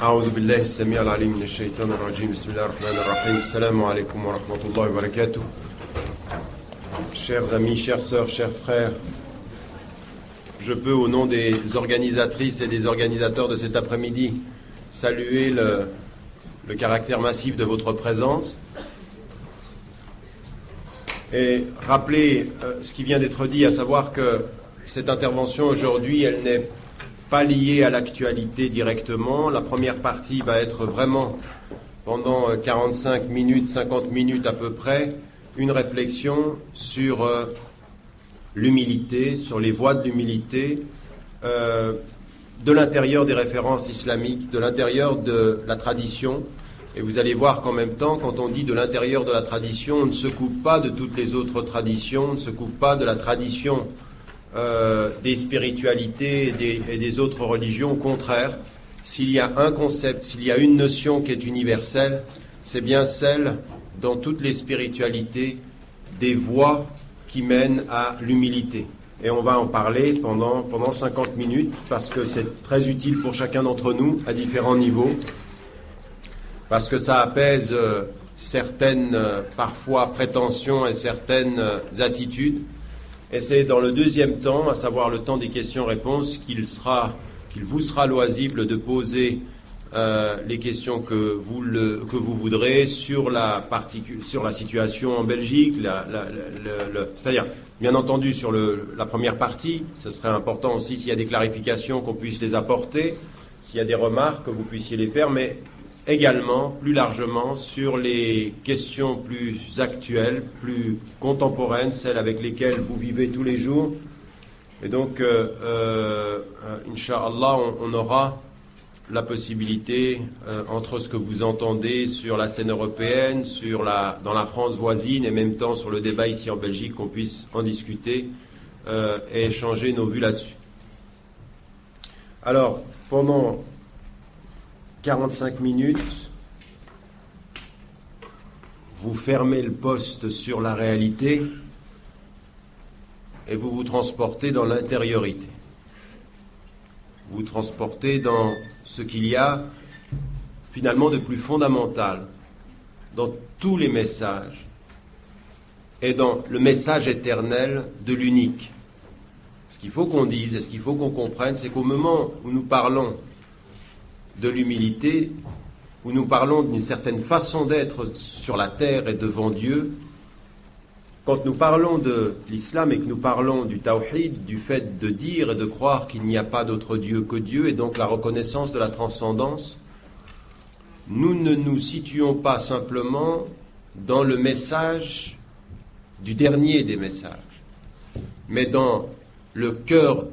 أعوذ بالله السميع العليم من الشيطان الرجيم بسم الله الرحمن الرحيم السلام عليكم ورحمة الله وبركاته. Chers amis, chères sœurs, chers frères, je peux au nom des organisatrices et des organisateurs de cet après-midi saluer le caractère massif de votre présence et rappeler ce qui vient d'être dit, à savoir que cette intervention aujourd'hui, elle n'est pas liée à l'actualité directement. La première partie va être vraiment, pendant 45 minutes, 50 minutes à peu près, une réflexion sur l'humilité, sur les voies de l'humilité, de l'intérieur des références islamiques, de l'intérieur de la tradition. Et vous allez voir qu'en même temps, quand on dit de l'intérieur de la tradition, on ne se coupe pas de toutes les autres traditions, on ne se coupe pas de la tradition des spiritualités et des autres religions. Au contraire, s'il y a un concept, s'il y a une notion qui est universelle, c'est bien celle, dans toutes les spiritualités, des voies qui mènent à l'humilité. Et on va en parler pendant 50 minutes, parce que c'est très utile pour chacun d'entre nous, à différents niveaux, parce que ça apaise certaines, parfois, prétentions et certaines attitudes. Et c'est dans le deuxième temps, à savoir le temps des questions-réponses, qu'il vous sera loisible de poser les questions que vous voudrez sur la situation en Belgique, c'est-à-dire, bien entendu, sur la première partie. Ce serait important aussi, s'il y a des clarifications, qu'on puisse les apporter, s'il y a des remarques, que vous puissiez les faire, mais également, plus largement, sur les questions plus actuelles, plus contemporaines, celles avec lesquelles vous vivez tous les jours. Et donc, Inch'Allah, on aura la possibilité, entre ce que vous entendez sur la scène européenne, dans la France voisine, et en même temps sur le débat ici en Belgique, qu'on puisse en discuter et échanger nos vues là-dessus. Alors, pendant 45 minutes, vous fermez le poste sur la réalité et vous vous transportez dans l'intériorité. Vous vous transportez dans ce qu'il y a finalement de plus fondamental dans tous les messages et dans le message éternel de l'unique. Ce qu'il faut qu'on dise et ce qu'il faut qu'on comprenne, c'est qu'au moment où nous parlons de l'humilité, où nous parlons d'une certaine façon d'être sur la terre et devant Dieu, quand nous parlons de l'islam et que nous parlons du tawhid, du fait de dire et de croire qu'il n'y a pas d'autre Dieu que Dieu, et donc la reconnaissance de la transcendance, nous ne nous situons pas simplement dans le message du dernier des messages, mais dans le cœur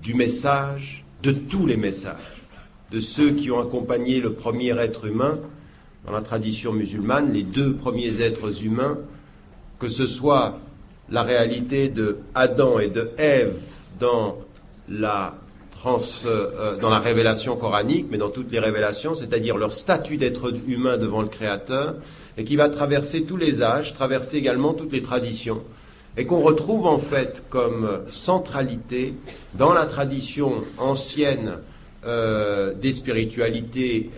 du message de tous les messages, de ceux qui ont accompagné le premier être humain dans la tradition musulmane, les deux premiers êtres humains, que ce soit la réalité de Adam et de Ève dans la révélation coranique, mais dans toutes les révélations, c'est-à-dire leur statut d'être humain devant le Créateur, et qui va traverser tous les âges, traverser également toutes les traditions, et qu'on retrouve en fait comme centralité dans la tradition ancienne des spiritualités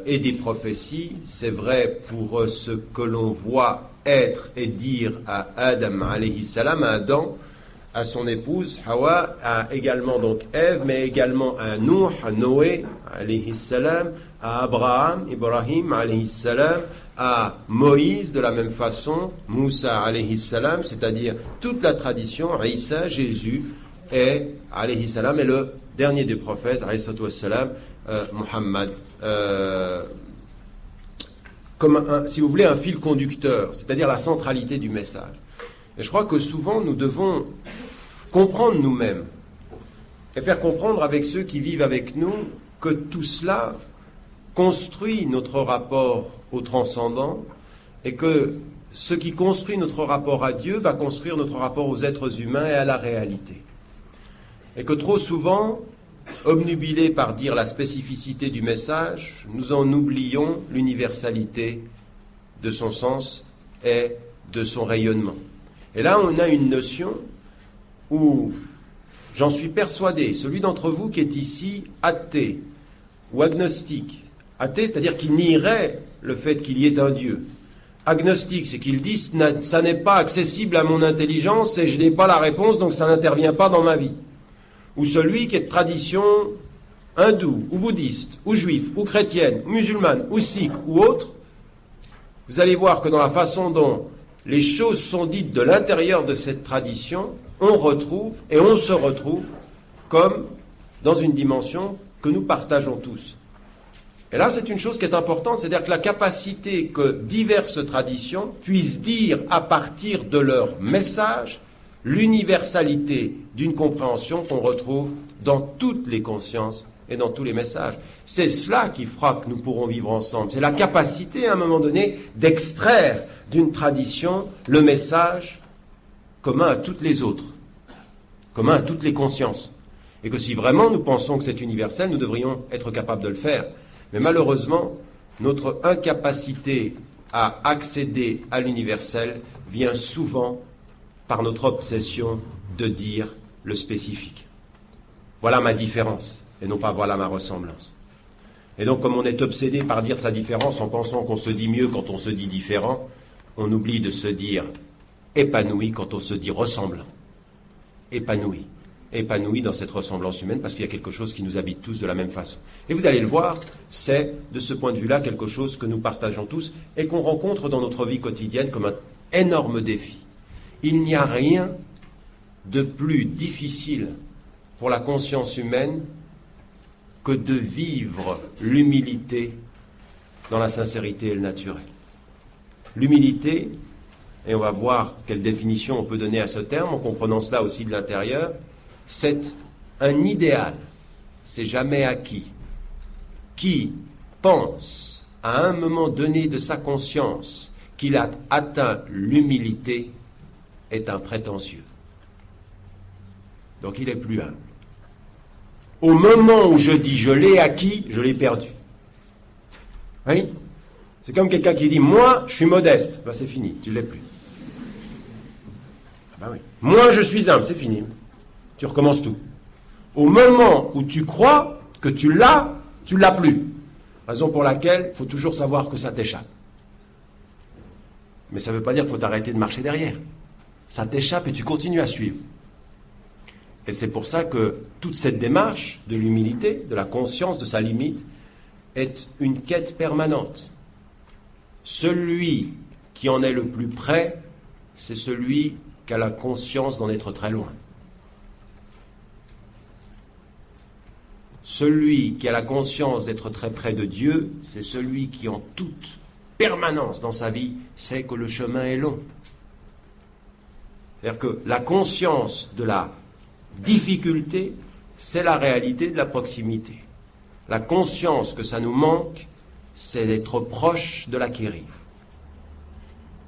et des prophéties. C'est vrai pour ce que l'on voit être et dire à Adam alayhi salam, à Adam, à son épouse Hawa, à également donc Ève, mais également à Nuh, à Noé alayhi salam, à Abraham, Ibrahim alayhi salam, à Moïse de la même façon, Moussa alayhi salam, c'est-à-dire toute la tradition, Isa, Jésus et alayhi salam, et le dernier des prophètes, alayhi salam, Muhammad, comme si vous voulez, un fil conducteur, c'est-à-dire la centralité du message. Et je crois que souvent nous devons comprendre nous-mêmes et faire comprendre avec ceux qui vivent avec nous que tout cela construit notre rapport au transcendant, et que ce qui construit notre rapport à Dieu va construire notre rapport aux êtres humains et à la réalité. Et que trop souvent, obnubilés par dire la spécificité du message, nous en oublions l'universalité de son sens et de son rayonnement. Et là, on a une notion où, j'en suis persuadé, celui d'entre vous qui est ici athée ou agnostique, Athée, c'est-à-dire qu'il nierait le fait qu'il y ait un Dieu. Agnostique, c'est qu'il dit ça n'est pas accessible à mon intelligence et je n'ai pas la réponse, donc ça n'intervient pas dans ma vie. Ou celui qui est de tradition hindoue, ou bouddhiste, ou juif, ou chrétienne, ou musulmane, ou sikh, ou autre, vous allez voir que dans la façon dont les choses sont dites de l'intérieur de cette tradition, on retrouve et on se retrouve comme dans une dimension que nous partageons tous. Et là, c'est une chose qui est importante, c'est-à-dire que la capacité que diverses traditions puissent dire à partir de leur message l'universalité d'une compréhension qu'on retrouve dans toutes les consciences et dans tous les messages. C'est cela qui fera que nous pourrons vivre ensemble. C'est la capacité, à un moment donné, d'extraire d'une tradition le message commun à toutes les autres, commun à toutes les consciences. Et que si vraiment nous pensons que c'est universel, nous devrions être capables de le faire. Mais malheureusement, notre incapacité à accéder à l'universel vient souvent par notre obsession de dire le spécifique. Voilà ma différence, et non pas voilà ma ressemblance. Et donc, comme on est obsédé par dire sa différence en pensant qu'on se dit mieux quand on se dit différent, on oublie de se dire épanoui quand on se dit ressemblant. Épanoui. Épanoui dans cette ressemblance humaine parce qu'il y a quelque chose qui nous habite tous de la même façon. Et vous allez le voir, c'est de ce point de vue-là quelque chose que nous partageons tous et qu'on rencontre dans notre vie quotidienne comme un énorme défi. Il n'y a rien de plus difficile pour la conscience humaine que de vivre l'humilité dans la sincérité et le naturel. L'humilité, et on va voir quelle définition on peut donner à ce terme en comprenant cela aussi de l'intérieur, c'est un idéal, c'est jamais acquis. Qui pense à un moment donné de sa conscience qu'il a atteint l'humilité est un prétentieux. Donc il est plus humble. Au moment où je dis je l'ai acquis, je l'ai perdu. Oui ? C'est comme quelqu'un qui dit moi je suis modeste, ben c'est fini, tu ne l'es plus. Ben oui. Moi je suis humble, c'est fini. Tu recommences tout. Au moment où tu crois que tu l'as plus. Raison pour laquelle il faut toujours savoir que ça t'échappe. Mais ça ne veut pas dire qu'il faut arrêter de marcher derrière. Ça t'échappe et tu continues à suivre. Et c'est pour ça que toute cette démarche de l'humilité, de la conscience de sa limite, est une quête permanente. Celui qui en est le plus près, c'est celui qui a la conscience d'en être très loin. Celui qui a la conscience d'être très près de Dieu, c'est celui qui en toute permanence dans sa vie sait que le chemin est long. C'est-à-dire que la conscience de la difficulté, c'est la réalité de la proximité. La conscience que ça nous manque, c'est d'être proche de l'acquérir.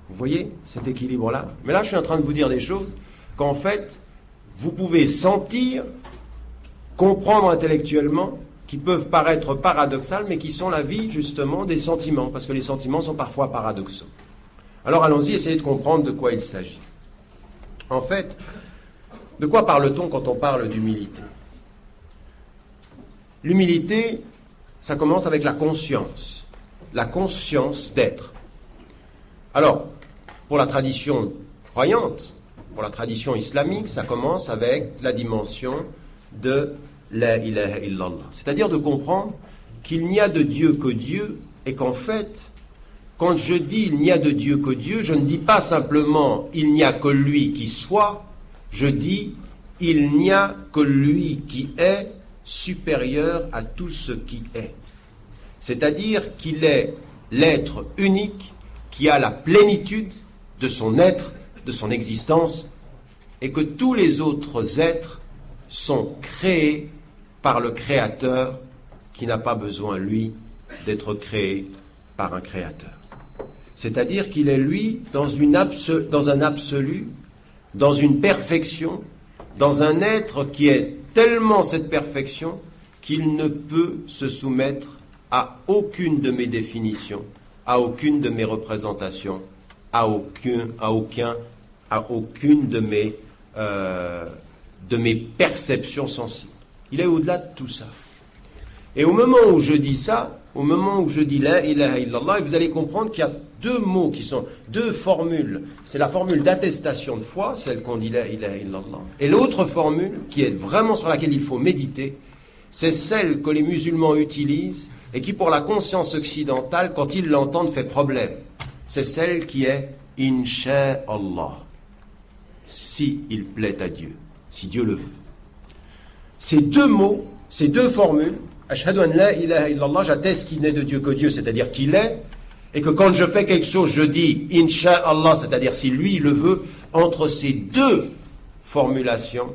Vous voyez cet équilibre-là ? Mais là, je suis en train de vous dire des choses qu'en fait, vous pouvez sentir, comprendre intellectuellement, qui peuvent paraître paradoxales, mais qui sont la vie, justement, des sentiments, parce que les sentiments sont parfois paradoxaux. Alors allons-y, essayez de comprendre de quoi il s'agit. En fait, de quoi parle-t-on quand on parle d'humilité ? L'humilité, ça commence avec la conscience d'être. Alors, pour la tradition croyante, pour la tradition islamique, ça commence avec la dimension de la ilaha illallah. C'est-à-dire de comprendre qu'il n'y a de Dieu que Dieu et qu'en fait, quand je dis il n'y a de Dieu que Dieu, je ne dis pas simplement il n'y a que lui qui soit, je dis il n'y a que lui qui est supérieur à tout ce qui est. C'est-à-dire qu'il est l'être unique qui a la plénitude de son être, de son existence, et que tous les autres êtres sont créés par le Créateur qui n'a pas besoin, lui, d'être créé par un Créateur. C'est-à-dire qu'il est, lui, dans un absolu, dans une perfection, dans un être qui est tellement cette perfection qu'il ne peut se soumettre à aucune de mes définitions, à aucune de mes représentations, à aucune de mes perceptions sensibles. Il est au-delà de tout ça. Et au moment où je dis ça, au moment où je dis la ilaha illallah, et vous allez comprendre qu'il y a deux mots qui sont, deux formules. C'est la formule d'attestation de foi, celle qu'on dit la ilaha illallah. Et l'autre formule, qui est vraiment sur laquelle il faut méditer, c'est celle que les musulmans utilisent et qui, pour la conscience occidentale, quand ils l'entendent, fait problème. C'est celle qui est Inch'Allah. Si il plaît à Dieu, si Dieu le veut. Ces deux mots, ces deux formules, Ashhadu an la ilaha illallah, j'atteste qu'il n'est de Dieu que Dieu, c'est-à-dire qu'il est, et que quand je fais quelque chose, je dis Inch'Allah, c'est-à-dire si lui le veut. Entre ces deux formulations,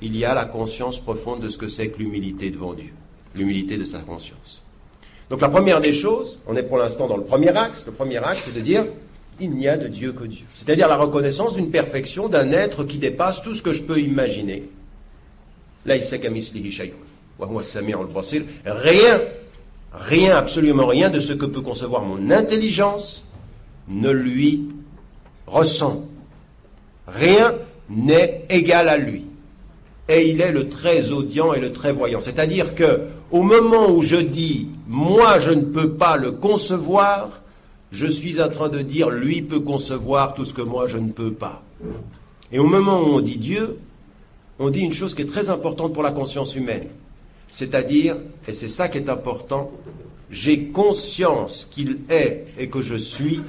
il y a la conscience profonde de ce que c'est que l'humilité devant Dieu, l'humilité de sa conscience. Donc la première des choses, on est pour l'instant dans le premier axe c'est de dire il n'y a de Dieu que Dieu. C'est-à-dire la reconnaissance d'une perfection, d'un être qui dépasse tout ce que je peux imaginer. Laysa kamithlihi shay'un wa huwa as-sami'ul basir. Rien, absolument rien de ce que peut concevoir mon intelligence ne lui ressemble. Rien n'est égal à lui. Et il est le très audient et le très voyant. C'est-à-dire que au moment où je dis moi je ne peux pas le concevoir, je suis en train de dire lui peut concevoir tout ce que moi je ne peux pas. Et au moment où on dit Dieu, on dit une chose qui est très importante pour la conscience humaine. C'est-à-dire, et c'est ça qui est important, j'ai conscience qu'il est et que je suis,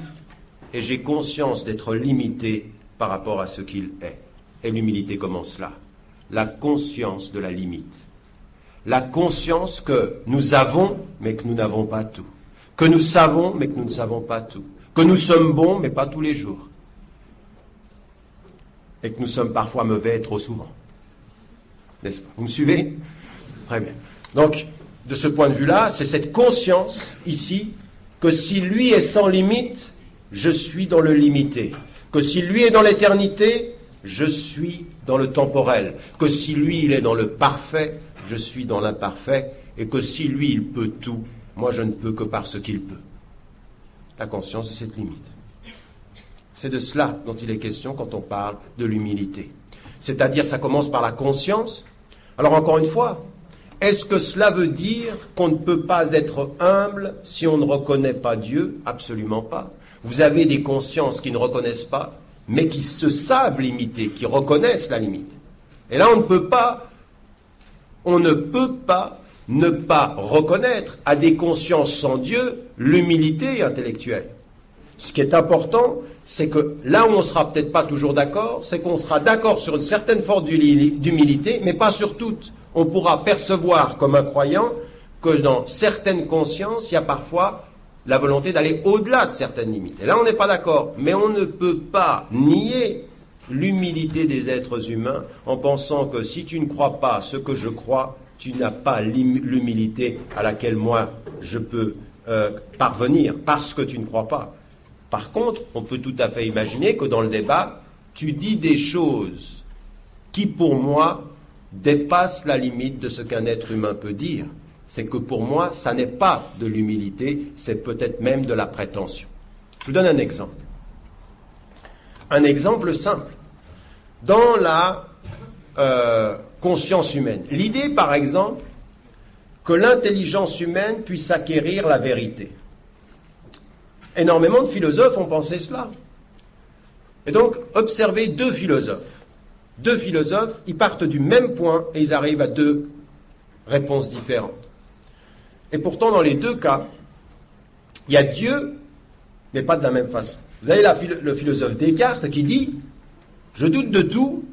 et j'ai conscience d'être limité par rapport à ce qu'il est. Et l'humilité commence là. La conscience de la limite. La conscience que nous avons, mais que nous n'avons pas tout. Que nous savons, mais que nous ne savons pas tout. Que nous sommes bons, mais pas tous les jours. Et que nous sommes parfois mauvais trop souvent. N'est-ce pas? Vous me suivez? Très bien. Donc, de ce point de vue-là, c'est cette conscience, ici, que si lui est sans limite, je suis dans le limité. Que si lui est dans l'éternité, je suis dans le temporel. Que si lui, il est dans le parfait, je suis dans l'imparfait. Et que si lui, il peut tout, moi, je ne peux que parce qu'il peut. La conscience de cette limite. C'est de cela dont il est question quand on parle de l'humilité. C'est-à-dire, ça commence par la conscience. Alors, encore une fois, est-ce que cela veut dire qu'on ne peut pas être humble si on ne reconnaît pas Dieu? Absolument pas. Vous avez des consciences qui ne reconnaissent pas, mais qui se savent limiter, qui reconnaissent la limite. Et là, on ne peut pas ne pas reconnaître à des consciences sans Dieu l'humilité intellectuelle. Ce qui est important, c'est que là où on ne sera peut-être pas toujours d'accord, c'est qu'on sera d'accord sur une certaine forme d'humilité, mais pas sur toutes. On pourra percevoir comme un croyant que dans certaines consciences, il y a parfois la volonté d'aller au-delà de certaines limites. Et là, on n'est pas d'accord. Mais on ne peut pas nier l'humilité des êtres humains en pensant que si tu ne crois pas ce que je crois, tu n'as pas l'humilité à laquelle moi je peux parvenir parce que tu ne crois pas. Par contre, on peut tout à fait imaginer que dans le débat, tu dis des choses qui, pour moi, dépassent la limite de ce qu'un être humain peut dire. C'est que pour moi, ça n'est pas de l'humilité, c'est peut-être même de la prétention. Je vous donne un exemple. Un exemple simple. Dans la conscience humaine, l'idée, par exemple, que l'intelligence humaine puisse acquérir la vérité. Énormément de philosophes ont pensé cela. Et donc, observez deux philosophes. Deux philosophes, ils partent du même point et ils arrivent à deux réponses différentes. Et pourtant, dans les deux cas, il y a Dieu, mais pas de la même façon. Vous avez le philosophe Descartes qui dit « Je doute de tout,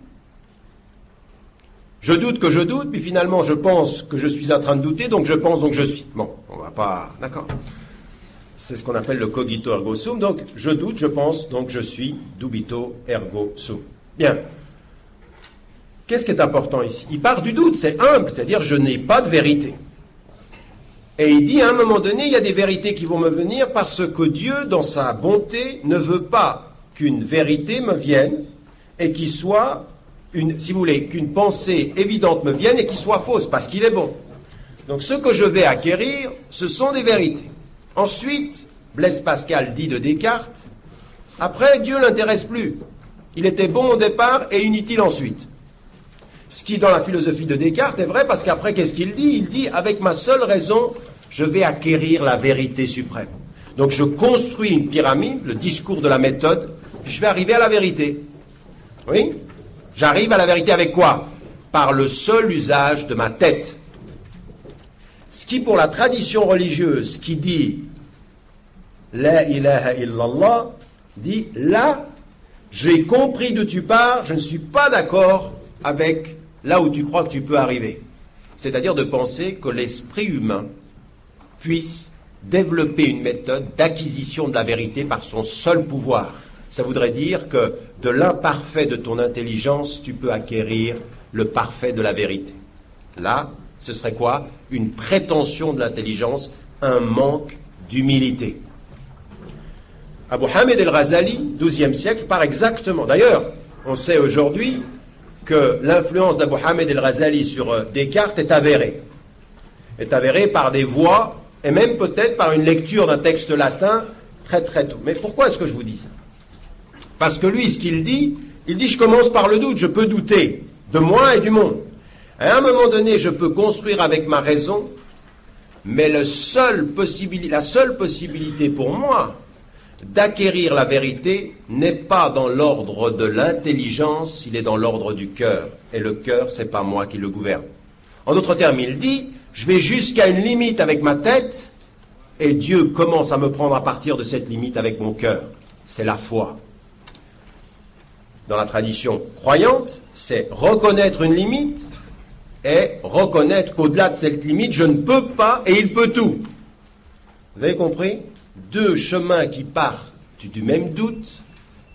je doute que je doute, puis finalement je pense que je suis en train de douter, donc je pense, donc je suis. » Bon, on va pas... D'accord. C'est ce qu'on appelle le cogito ergo sum. Donc, je doute, je pense, donc je suis, dubito ergo sum. Bien. Qu'est-ce qui est important ici? Il part du doute, c'est humble, c'est-à-dire je n'ai pas de vérité. Et il dit à un moment donné, il y a des vérités qui vont me venir parce que Dieu, dans sa bonté, ne veut pas qu'une vérité me vienne et qu'il soit, si vous voulez, qu'une pensée évidente me vienne et qu'il soit fausse, parce qu'il est bon. Donc ce que je vais acquérir, ce sont des vérités. Ensuite, Blaise Pascal dit de Descartes, après, Dieu ne l'intéresse plus. Il était bon au départ et inutile ensuite. Ce qui, dans la philosophie de Descartes, est vrai parce qu'après, qu'est-ce qu'il dit? Il dit, avec ma seule raison, je vais acquérir la vérité suprême. Donc je construis une pyramide, le discours de la méthode, puis je vais arriver à la vérité. Oui? J'arrive à la vérité avec quoi? Par le seul usage de ma tête. Ce qui, pour la tradition religieuse qui dit La ilaha illallah, dit là, j'ai compris d'où tu pars, je ne suis pas d'accord avec là où tu crois que tu peux arriver. C'est-à-dire de penser que l'esprit humain puisse développer une méthode d'acquisition de la vérité par son seul pouvoir. Ça voudrait dire que de l'imparfait de ton intelligence, tu peux acquérir le parfait de la vérité. Là, ce serait quoi? Une prétention de l'intelligence, un manque d'humilité. Abu Hamid el-Ghazali, XIIe siècle, part exactement. D'ailleurs, on sait aujourd'hui que l'influence d'Abu Hamid el-Ghazali sur Descartes est avérée. Est avérée par des voix, et même peut-être par une lecture d'un texte latin très très tôt. Mais pourquoi est-ce que je vous dis ça? Parce que lui, ce qu'il dit, je commence par le doute, je peux douter de moi et du monde. À un moment donné, je peux construire avec ma raison, mais la seule possibilité pour moi d'acquérir la vérité n'est pas dans l'ordre de l'intelligence, il est dans l'ordre du cœur. Et le cœur, c'est pas moi qui le gouverne. En d'autres termes, il dit, je vais jusqu'à une limite avec ma tête, et Dieu commence à me prendre à partir de cette limite avec mon cœur. C'est la foi. Dans la tradition croyante, c'est reconnaître une limite et reconnaître qu'au-delà de cette limite, je ne peux pas et il peut tout. Vous avez compris? Deux chemins qui partent du même doute,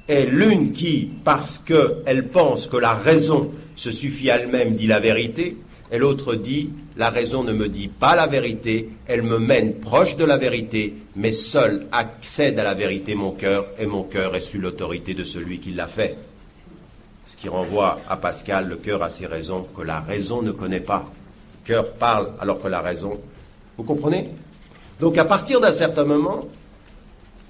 et l'une qui, parce qu'elle pense que la raison se suffit à elle-même, dit la vérité, et l'autre dit, la raison ne me dit pas la vérité, elle me mène proche de la vérité, mais seul accède à la vérité mon cœur, et mon cœur est sous l'autorité de celui qui l'a fait. Ce qui renvoie à Pascal, le cœur a ses raisons que la raison ne connaît pas. Le cœur parle alors que la raison... Vous comprenez? Donc à partir d'un certain moment,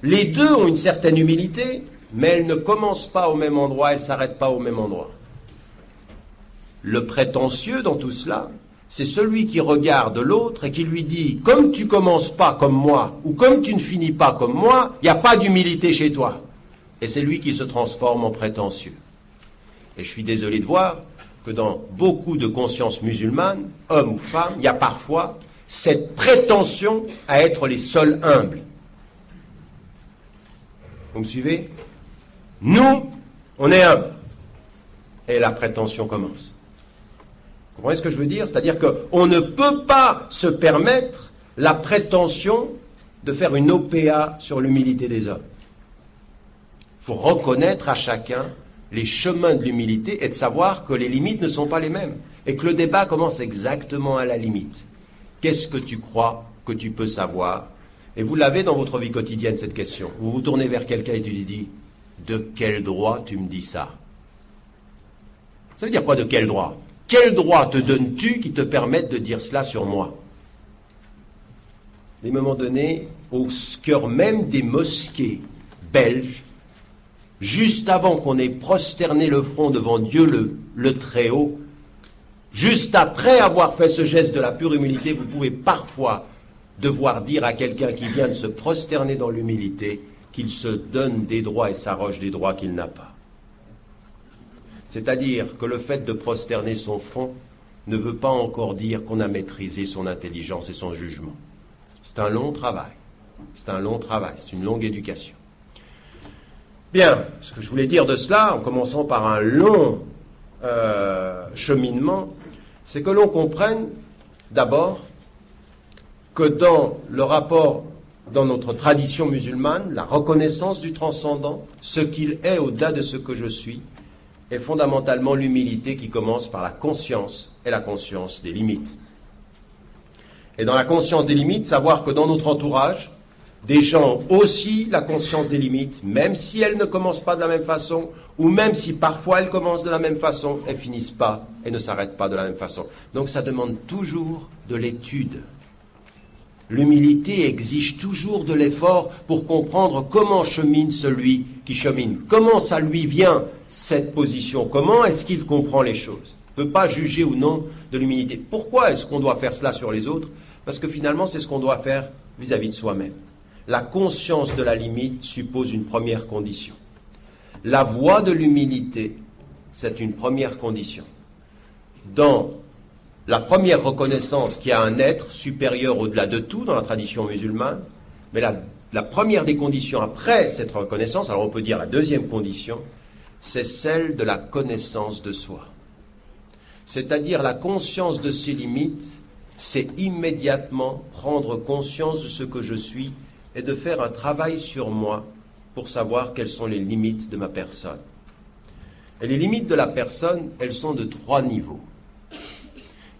les deux ont une certaine humilité, mais elles ne commencent pas au même endroit, elles ne s'arrêtent pas au même endroit. Le prétentieux dans tout cela, c'est celui qui regarde l'autre et qui lui dit « Comme tu ne commences pas comme moi, ou comme tu ne finis pas comme moi, il n'y a pas d'humilité chez toi. » Et c'est lui qui se transforme en prétentieux. Et je suis désolé de voir que dans beaucoup de consciences musulmanes, hommes ou femmes, il y a parfois cette prétention à être les seuls humbles. Vous me suivez? Nous, on est humbles. Et la prétention commence. Vous comprenez ce que je veux dire? C'est-à-dire qu'on ne peut pas se permettre la prétention de faire une OPA sur l'humilité des hommes. Il faut reconnaître à chacun les chemins de l'humilité et de savoir que les limites ne sont pas les mêmes. Et que le débat commence exactement à la limite. Qu'est-ce que tu crois que tu peux savoir? Et vous l'avez dans votre vie quotidienne, cette question. Vous vous tournez vers quelqu'un et tu lui dis, de quel droit tu me dis ça? Ça veut dire quoi, de quel droit? Quel droit te donnes-tu qui te permette de dire cela sur moi? À un moment donné, au cœur même des mosquées belges, juste avant qu'on ait prosterné le front devant Dieu le Très-Haut, juste après avoir fait ce geste de la pure humilité, vous pouvez parfois devoir dire à quelqu'un qui vient de se prosterner dans l'humilité qu'il se donne des droits et s'arroge des droits qu'il n'a pas. C'est-à-dire que le fait de prosterner son front ne veut pas encore dire qu'on a maîtrisé son intelligence et son jugement. C'est un long travail. C'est un long travail, c'est une longue éducation. Bien, ce que je voulais dire de cela, en commençant par un long cheminement, c'est que l'on comprenne d'abord que dans le rapport, dans notre tradition musulmane, la reconnaissance du transcendant, ce qu'il est au-delà de ce que je suis, est fondamentalement l'humilité qui commence par la conscience et la conscience des limites. Et dans la conscience des limites, savoir que dans notre entourage, des gens ont aussi la conscience des limites, même si elles ne commencent pas de la même façon, ou même si parfois elles commencent de la même façon, elles finissent pas et ne s'arrêtent pas de la même façon. Donc ça demande toujours de l'étude. L'humilité exige toujours de l'effort pour comprendre comment chemine celui qui chemine. Comment ça lui vient, cette position? Comment est-ce qu'il comprend les choses? On ne peut pas juger ou non de l'humilité. Pourquoi est-ce qu'on doit faire cela sur les autres? Parce que finalement, c'est ce qu'on doit faire vis-à-vis de soi-même. La conscience de la limite suppose une première condition. La voie de l'humilité, c'est une première condition. Dans la première reconnaissance qu'il y a un être supérieur au-delà de tout dans la tradition musulmane, mais la première des conditions après cette reconnaissance, alors on peut dire la deuxième condition, c'est celle de la connaissance de soi. C'est-à-dire la conscience de ses limites, c'est immédiatement prendre conscience de ce que je suis et de faire un travail sur moi pour savoir quelles sont les limites de ma personne. Et les limites de la personne, elles sont de 3 niveaux.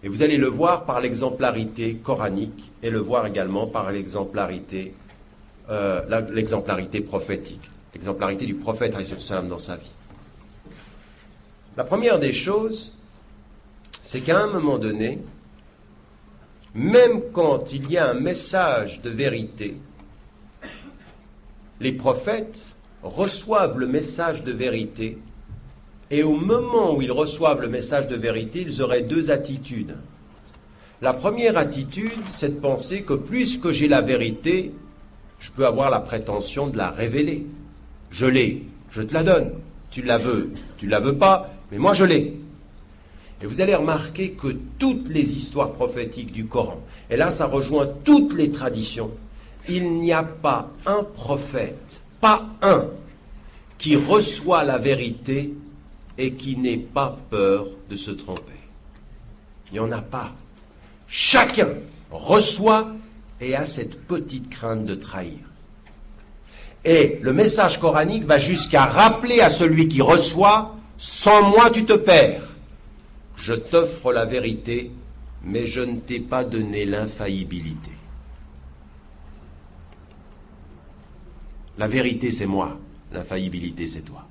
Et vous allez le voir par l'exemplarité coranique et le voir également par l'exemplarité prophétique, l'exemplarité du prophète dans sa vie. La première des choses, c'est qu'à un moment donné, même quand il y a un message de vérité, les prophètes reçoivent le message de vérité et au moment où ils reçoivent le message de vérité, ils auraient 2 attitudes. La première attitude, c'est de penser que puisque j'ai la vérité, je peux avoir la prétention de la révéler. Je l'ai, je te la donne. Tu la veux pas, mais moi je l'ai. Et vous allez remarquer que toutes les histoires prophétiques du Coran, et là ça rejoint toutes les traditions, il n'y a pas un prophète, pas un, qui reçoit la vérité et qui n'ait pas peur de se tromper. Il n'y en a pas. Chacun reçoit et a cette petite crainte de trahir. Et le message coranique va jusqu'à rappeler à celui qui reçoit, sans moi tu te perds. Je t'offre la vérité, mais je ne t'ai pas donné l'infaillibilité. La vérité, c'est moi. L'infaillibilité, c'est toi.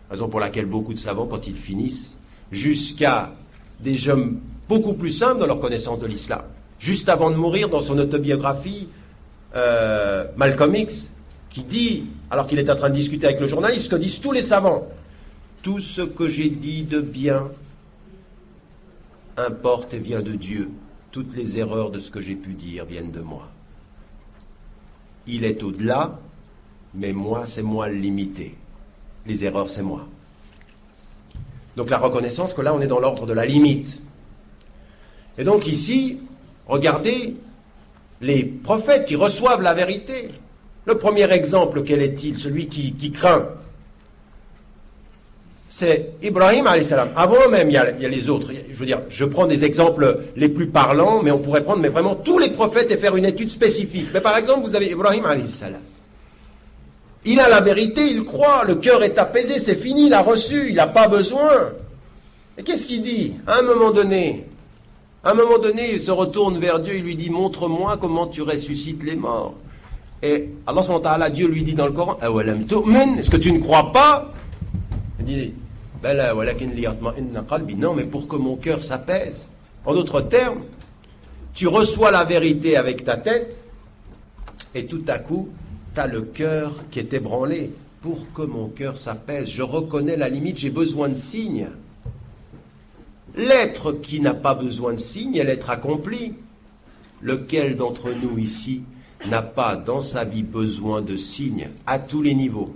Raison pour laquelle beaucoup de savants, quand ils finissent, jusqu'à des hommes beaucoup plus simples dans leur connaissance de l'islam, juste avant de mourir, dans son autobiographie, Malcolm X, qui dit, alors qu'il est en train de discuter avec le journaliste, ce que disent tous les savants, tout ce que j'ai dit de bien importe et vient de Dieu. Toutes les erreurs de ce que j'ai pu dire viennent de moi. Il est au-delà, mais moi, c'est moi le limité. Les erreurs, c'est moi. Donc la reconnaissance que là, on est dans l'ordre de la limite. Et donc ici, regardez les prophètes qui reçoivent la vérité. Le premier exemple, quel est-il? Celui qui craint. C'est Ibrahim alayhi salam. Avant même, il y a les autres. Je veux dire, je prends des exemples les plus parlants, mais on pourrait prendre vraiment tous les prophètes et faire une étude spécifique. Mais par exemple, vous avez Ibrahim alayhi salam. Il a la vérité, il croit, le cœur est apaisé, c'est fini, il a reçu, il n'a pas besoin. Et qu'est-ce qu'il dit? À un moment donné, il se retourne vers Dieu, il lui dit, montre-moi comment tu ressuscites les morts. Et Allah subhanahu wa ta'ala, Dieu lui dit dans le Coran, est-ce que tu ne crois pas? Il dit, non, mais pour que mon cœur s'apaise. En d'autres termes, tu reçois la vérité avec ta tête, et tout à coup, tu as le cœur qui est ébranlé. Pour que mon cœur s'apaise, je reconnais la limite, j'ai besoin de signes. L'être qui n'a pas besoin de signes est l'être accompli. Lequel d'entre nous ici n'a pas dans sa vie besoin de signes à tous les niveaux?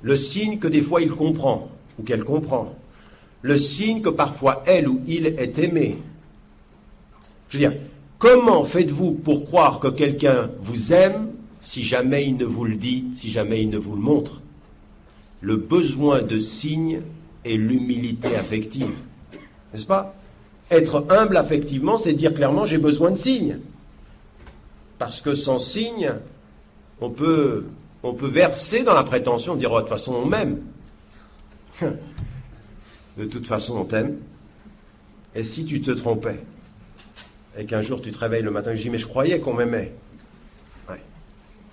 Le signe que des fois il comprend ou qu'elle comprend. Le signe que parfois elle ou il est aimé. Je veux dire, comment faites-vous pour croire que quelqu'un vous aime si jamais il ne vous le dit, si jamais il ne vous le montre? Le besoin de signes est l'humilité affective. N'est-ce pas? Être humble affectivement, c'est dire clairement j'ai besoin de signes. Parce que sans signes, on peut verser dans la prétention de dire oh, de toute façon on m'aime. De toute façon on t'aime. Et si tu te trompais et qu'un jour tu te réveilles le matin et tu dis mais je croyais qu'on m'aimait. Ouais.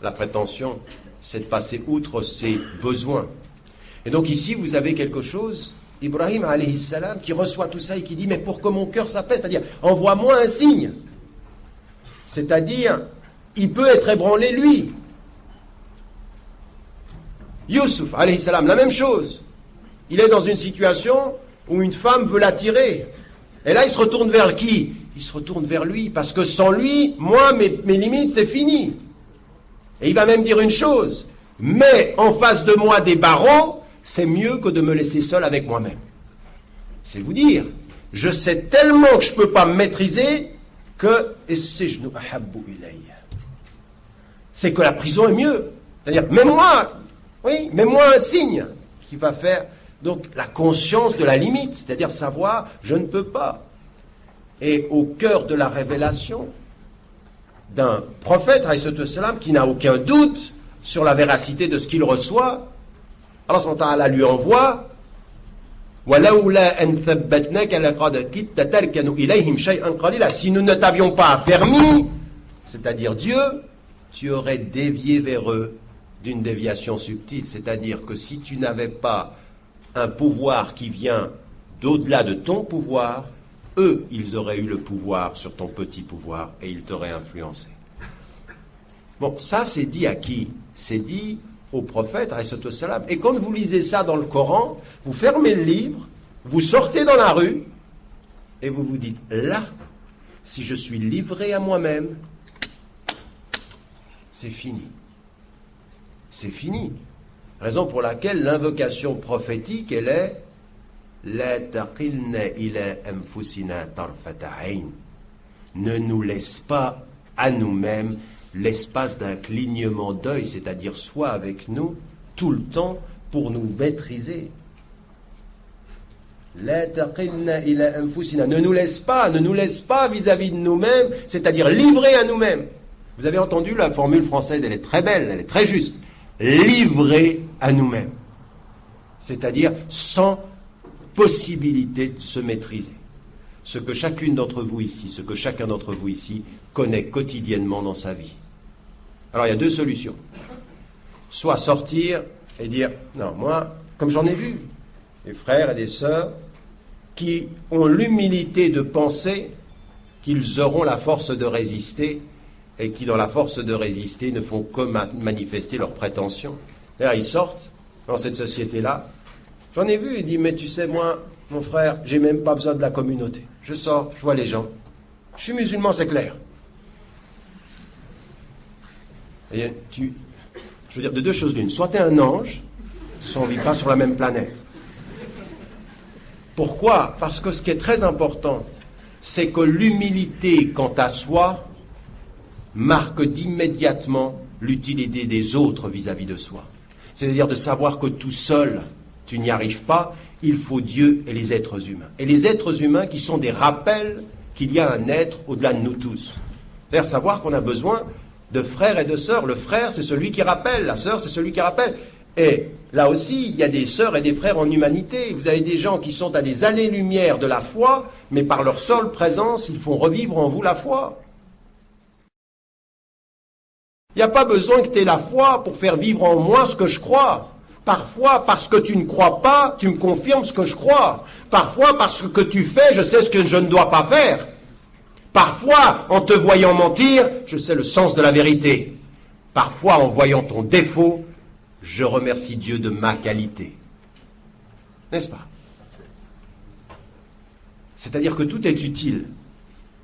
La prétention, c'est de passer outre ses besoins. Et donc ici vous avez quelque chose, Ibrahim alayhi salam, qui reçoit tout ça et qui dit mais pour que mon cœur s'apaise, c'est-à-dire envoie-moi un signe. C'est-à-dire il peut être ébranlé lui. Youssouf alayhi salam, la même chose. Il est dans une situation où une femme veut l'attirer. Et là, il se retourne vers qui? il se retourne vers lui, parce que sans lui, moi, mes limites, c'est fini. Et il va même dire une chose, mais en face de moi des barreaux, c'est mieux que de me laisser seul avec moi-même. C'est vous dire, je sais tellement que je ne peux pas me maîtriser que c'est que la prison est mieux. C'est-à-dire, mets-moi un signe qui va faire donc la conscience de la limite, c'est-à-dire savoir, je ne peux pas. Et au cœur de la révélation d'un prophète, qui n'a aucun doute sur la véracité de ce qu'il reçoit, Allah subhanahu wa ta'ala lui envoie si nous ne t'avions pas affermi, c'est-à-dire Dieu, tu aurais dévié vers eux d'une déviation subtile. C'est-à-dire que si tu n'avais pas un pouvoir qui vient d'au-delà de ton pouvoir, eux, ils auraient eu le pouvoir sur ton petit pouvoir et ils t'auraient influencé. Bon, ça c'est dit à qui? C'est dit au prophète, et quand vous lisez ça dans le Coran, vous fermez le livre, vous sortez dans la rue, et vous vous dites, là, si je suis livré à moi-même, c'est fini. C'est fini. Raison pour laquelle l'invocation prophétique, elle est La taqilna ila anfusina tarfata ayn. Ne nous laisse pas à nous-mêmes l'espace d'un clignement d'œil, c'est-à-dire sois avec nous tout le temps pour nous maîtriser. La taqilna ila anfusina. Ne nous laisse pas vis-à-vis de nous-mêmes, c'est-à-dire livrés à nous-mêmes. Vous avez entendu la formule française, elle est très belle, elle est très juste. Livrés à nous-mêmes. C'est-à-dire sans possibilité de se maîtriser. Ce que chacune d'entre vous ici, ce que chacun d'entre vous ici connaît quotidiennement dans sa vie. Alors il y a deux solutions. Soit sortir et dire, non, moi, comme j'en ai vu, des frères et des sœurs qui ont l'humilité de penser qu'ils auront la force de résister et qui, dans la force de résister, ne font que manifester leurs prétentions. D'ailleurs, ils sortent dans cette société-là. J'en ai vu, il dit, mais tu sais, moi, mon frère, j'ai même pas besoin de la communauté. Je sors, je vois les gens. Je suis musulman, c'est clair. Et je veux dire, de deux choses l'une. Soit tu es un ange, soit on ne vit pas sur la même planète. Pourquoi? Parce que ce qui est très important, c'est que l'humilité quant à soi marque d'immédiatement l'utilité des autres vis-à-vis de soi. C'est-à-dire de savoir que tout seul, tu n'y arrives pas, il faut Dieu et les êtres humains. Et les êtres humains qui sont des rappels qu'il y a un être au-delà de nous tous. Faire savoir qu'on a besoin de frères et de sœurs. Le frère, c'est celui qui rappelle, la sœur, c'est celui qui rappelle. Et là aussi, il y a des sœurs et des frères en humanité. Vous avez des gens qui sont à des années-lumière de la foi, mais par leur seule présence, ils font revivre en vous la foi. Il n'y a pas besoin que tu aies la foi pour faire vivre en moi ce que je crois. Parfois, parce que tu ne crois pas, tu me confirmes ce que je crois. Parfois, parce que tu fais, je sais ce que je ne dois pas faire. Parfois, en te voyant mentir, je sais le sens de la vérité. Parfois, en voyant ton défaut, je remercie Dieu de ma qualité. N'est-ce pas? C'est-à-dire que tout est utile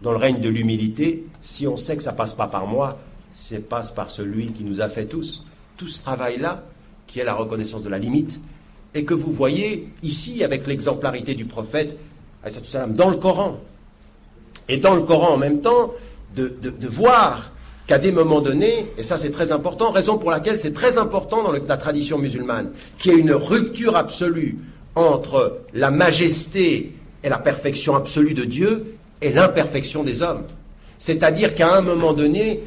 dans le règne de l'humilité si on sait que ça ne passe pas par moi, ça passe par celui qui nous a fait tous. Tout ce travail-là, qui est la reconnaissance de la limite, et que vous voyez ici avec l'exemplarité du prophète dans le Coran. Et dans le Coran en même temps, de voir qu'à des moments donnés, et ça c'est très important, raison pour laquelle c'est très important dans la tradition musulmane, qu'il y ait une rupture absolue entre la majesté et la perfection absolue de Dieu et l'imperfection des hommes. C'est-à-dire qu'à un moment donné,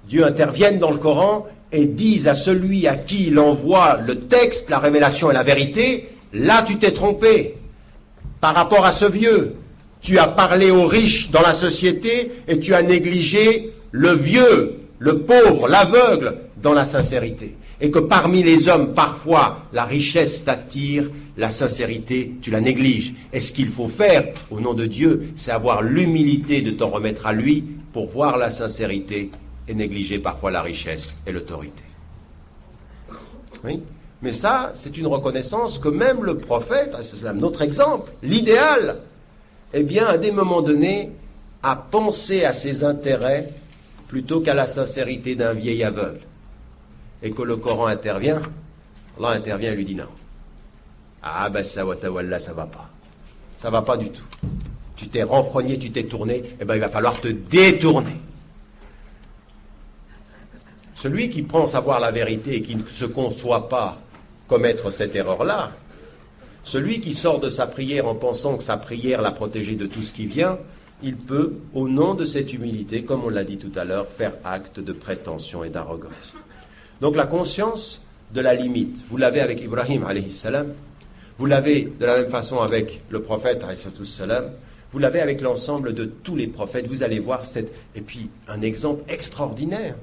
Dieu intervienne dans le Coran et dise à celui à qui il envoie le texte, la révélation et la vérité, là tu t'es trompé par rapport à ce vieux. Tu as parlé aux riches dans la société et tu as négligé le vieux, le pauvre, l'aveugle dans la sincérité. Et que parmi les hommes, parfois, la richesse t'attire, la sincérité, tu la négliges. Et ce qu'il faut faire, au nom de Dieu, c'est avoir l'humilité de t'en remettre à lui pour voir la sincérité et négliger parfois la richesse et l'autorité. Oui, mais ça, c'est une reconnaissance que même le prophète, c'est notre exemple, l'idéal, eh bien, à des moments donnés, à penser à ses intérêts plutôt qu'à la sincérité d'un vieil aveugle. Et que le Coran intervient, Allah intervient et lui dit non. Ah ben ça va pas. Ça va pas du tout. Tu t'es renfrogné, tu t'es tourné, eh ben il va falloir te détourner. Celui qui pense savoir la vérité et qui ne se conçoit pas commettre cette erreur-là, celui qui sort de sa prière en pensant que sa prière l'a protégé de tout ce qui vient, il peut, au nom de cette humilité, comme on l'a dit tout à l'heure, faire acte de prétention et d'arrogance. Donc la conscience de la limite, vous l'avez avec Ibrahim alayhi salam, vous l'avez de la même façon avec le prophète alayhi salam, vous l'avez avec l'ensemble de tous les prophètes. Vous allez voir et puis un exemple extraordinaire.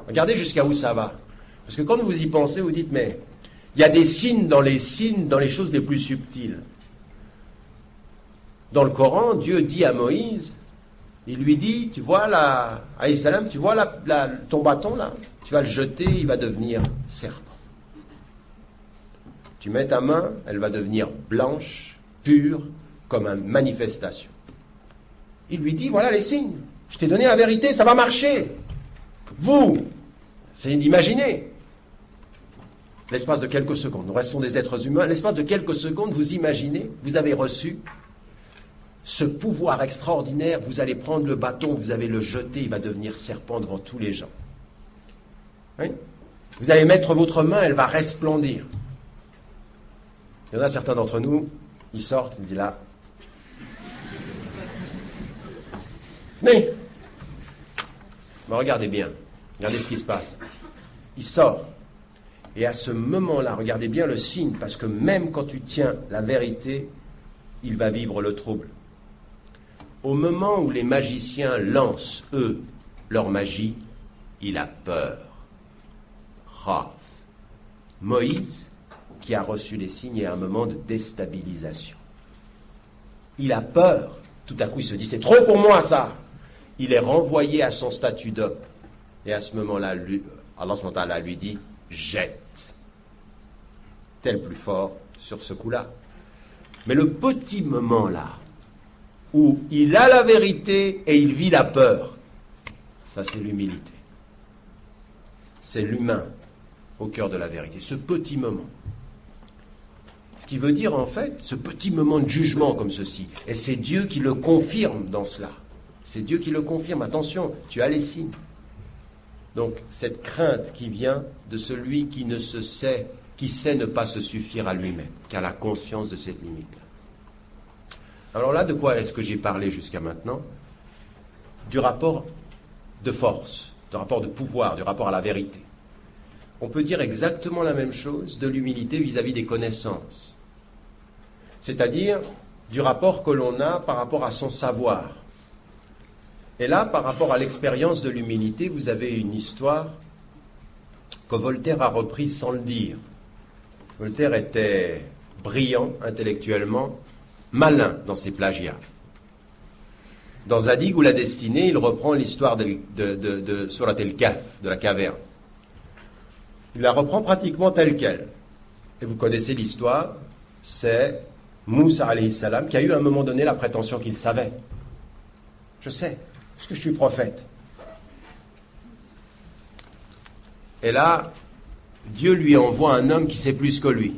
Regardez jusqu'à où ça va. Parce que quand vous y pensez, vous dites, mais il y a des signes, dans les choses les plus subtiles. Dans le Coran, Dieu dit à Moïse, il lui dit, tu vois alayhi salam, tu vois ton bâton là, tu vas le jeter, il va devenir serpent. Tu mets ta main, elle va devenir blanche, pure, comme une manifestation. Il lui dit, voilà les signes. Je t'ai donné la vérité, ça va marcher. Vous, c'est d'imaginer. L'espace de quelques secondes, nous restons des êtres humains, l'espace de quelques secondes, vous imaginez, vous avez reçu ce pouvoir extraordinaire, vous allez prendre le bâton, vous allez le jeter, il va devenir serpent devant tous les gens. Oui? Vous allez mettre votre main, elle va resplendir. Il y en a certains d'entre nous, ils sortent, ils disent là, venez. Mais regardez bien, regardez ce qui se passe. Il sort. Et à ce moment-là, regardez bien le signe, parce que même quand tu tiens la vérité, il va vivre le trouble. Au moment où les magiciens lancent, eux, leur magie, il a peur. Khaf. Moïse, qui a reçu les signes, est à un moment de déstabilisation. Il a peur. Tout à coup, il se dit, c'est trop pour moi, ça. Il est renvoyé à son statut d'homme. Et à ce moment-là, Allah lui dit, jette. Tel plus fort sur ce coup-là. Mais le petit moment-là, où il a la vérité et il vit la peur, ça c'est l'humilité. C'est l'humain au cœur de la vérité. Ce petit moment. Ce qui veut dire en fait, ce petit moment de jugement comme ceci. Et c'est Dieu qui le confirme dans cela. C'est Dieu qui le confirme. Attention, tu as les signes. Donc cette crainte qui vient de celui qui sait ne pas se suffire à lui-même, qui a la conscience de cette limite-là. Alors là, de quoi est-ce que j'ai parlé jusqu'à maintenant? Du rapport de force, du rapport de pouvoir, du rapport à la vérité. On peut dire exactement la même chose de l'humilité vis-à-vis des connaissances. C'est-à-dire du rapport que l'on a par rapport à son savoir. Et là, par rapport à l'expérience de l'humilité, vous avez une histoire que Voltaire a reprise sans le dire. Voltaire était brillant intellectuellement, malin dans ses plagiats. Dans Zadig ou la destinée, il reprend l'histoire de Surat el-Kahf, de la caverne. Il la reprend pratiquement telle qu'elle. Et vous connaissez l'histoire, c'est Moussa alayhi salam qui a eu à un moment donné la prétention qu'il savait. Je sais, parce que je suis prophète. Et là, Dieu lui envoie un homme qui sait plus que lui.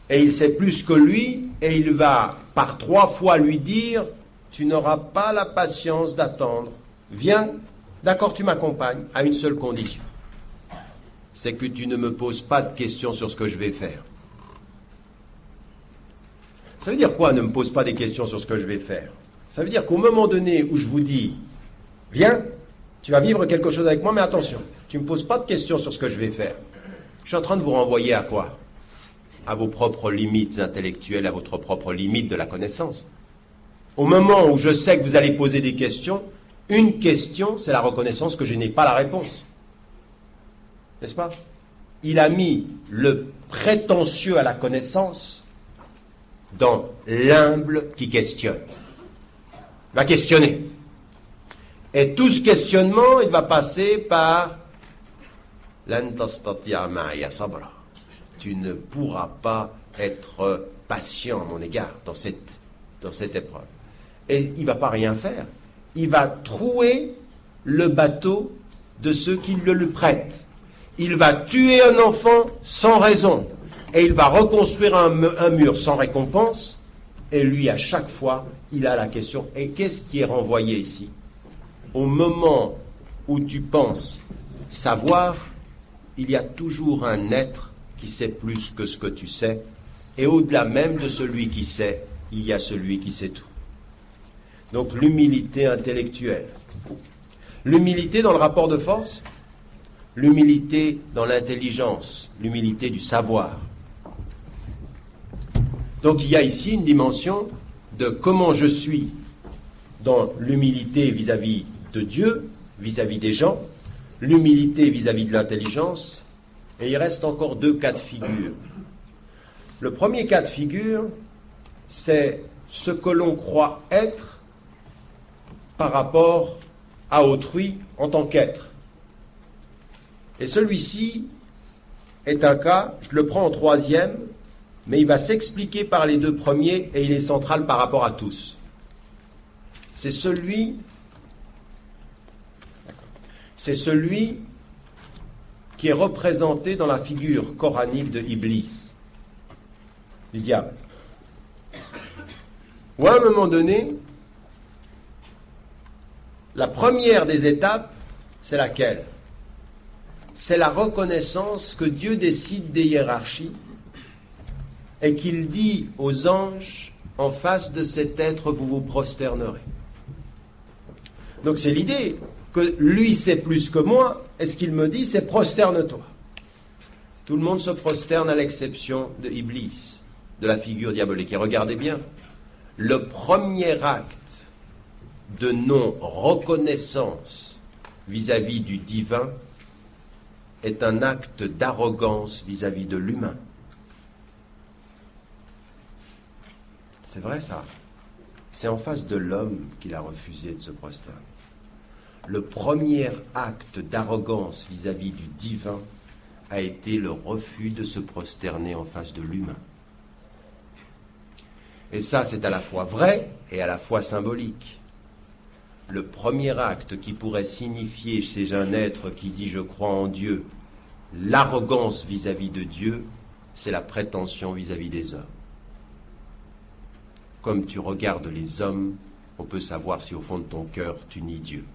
Et il sait plus que lui, et il va par 3 fois lui dire, tu n'auras pas la patience d'attendre. Viens, d'accord, tu m'accompagnes, à une seule condition. C'est que tu ne me poses pas de questions sur ce que je vais faire. Ça veut dire quoi, ne me pose pas des questions sur ce que je vais faire? Ça veut dire qu'au moment donné où je vous dis, viens, tu vas vivre quelque chose avec moi, mais attention, tu ne me poses pas de questions sur ce que je vais faire. Je suis en train de vous renvoyer à quoi? À vos propres limites intellectuelles, à votre propre limite de la connaissance. Au moment où je sais que vous allez poser des questions, une question, c'est la reconnaissance que je n'ai pas la réponse. N'est-ce pas? Il a mis le prétentieux à la connaissance dans l'humble qui questionne. Il va questionner. Et tout ce questionnement, il va passer par lan tastati'a ma'iya sabra. Tu ne pourras pas être patient à mon égard dans dans cette épreuve. Et il ne va pas rien faire. Il va trouer le bateau de ceux qui le prêtent. Il va tuer un enfant sans raison. Et il va reconstruire un mur sans récompense. Et lui, à chaque fois, il a la question. Et qu'est-ce qui est renvoyé ici? Au moment où tu penses savoir, il y a toujours un être qui sait plus que ce que tu sais. Et au-delà même de celui qui sait, il y a celui qui sait tout. Donc l'humilité intellectuelle. L'humilité dans le rapport de force, l'humilité dans l'intelligence, l'humilité du savoir. Donc il y a ici une dimension de comment je suis dans l'humilité vis-à-vis de Dieu, vis-à-vis des gens, l'humilité vis-à-vis de l'intelligence, et il reste encore 2 cas de figure. Le premier cas de figure, c'est ce que l'on croit être par rapport à autrui en tant qu'être. Et celui-ci est un cas, je le prends en 3e, mais il va s'expliquer par les 2 premiers et il est central par rapport à tous. C'est celui qui est représenté dans la figure coranique de Iblis, du diable. Ou à un moment donné, la première des étapes, c'est laquelle? C'est la reconnaissance que Dieu décide des hiérarchies et qu'il dit aux anges, en face de cet être, vous vous prosternerez. Donc c'est l'idée que lui sait plus que moi, et ce qu'il me dit, c'est prosterne-toi. Tout le monde se prosterne à l'exception de Iblis, de la figure diabolique. Et regardez bien, le premier acte de non-reconnaissance vis-à-vis du divin est un acte d'arrogance vis-à-vis de l'humain. C'est vrai ça. C'est en face de l'homme qu'il a refusé de se prosterner. Le premier acte d'arrogance vis-à-vis du divin a été le refus de se prosterner en face de l'humain. Et ça, c'est à la fois vrai et à la fois symbolique. Le premier acte qui pourrait signifier chez un être qui dit « je crois en Dieu » l'arrogance vis-à-vis de Dieu, c'est la prétention vis-à-vis des hommes. Comme tu regardes les hommes, on peut savoir si au fond de ton cœur tu nies Dieu.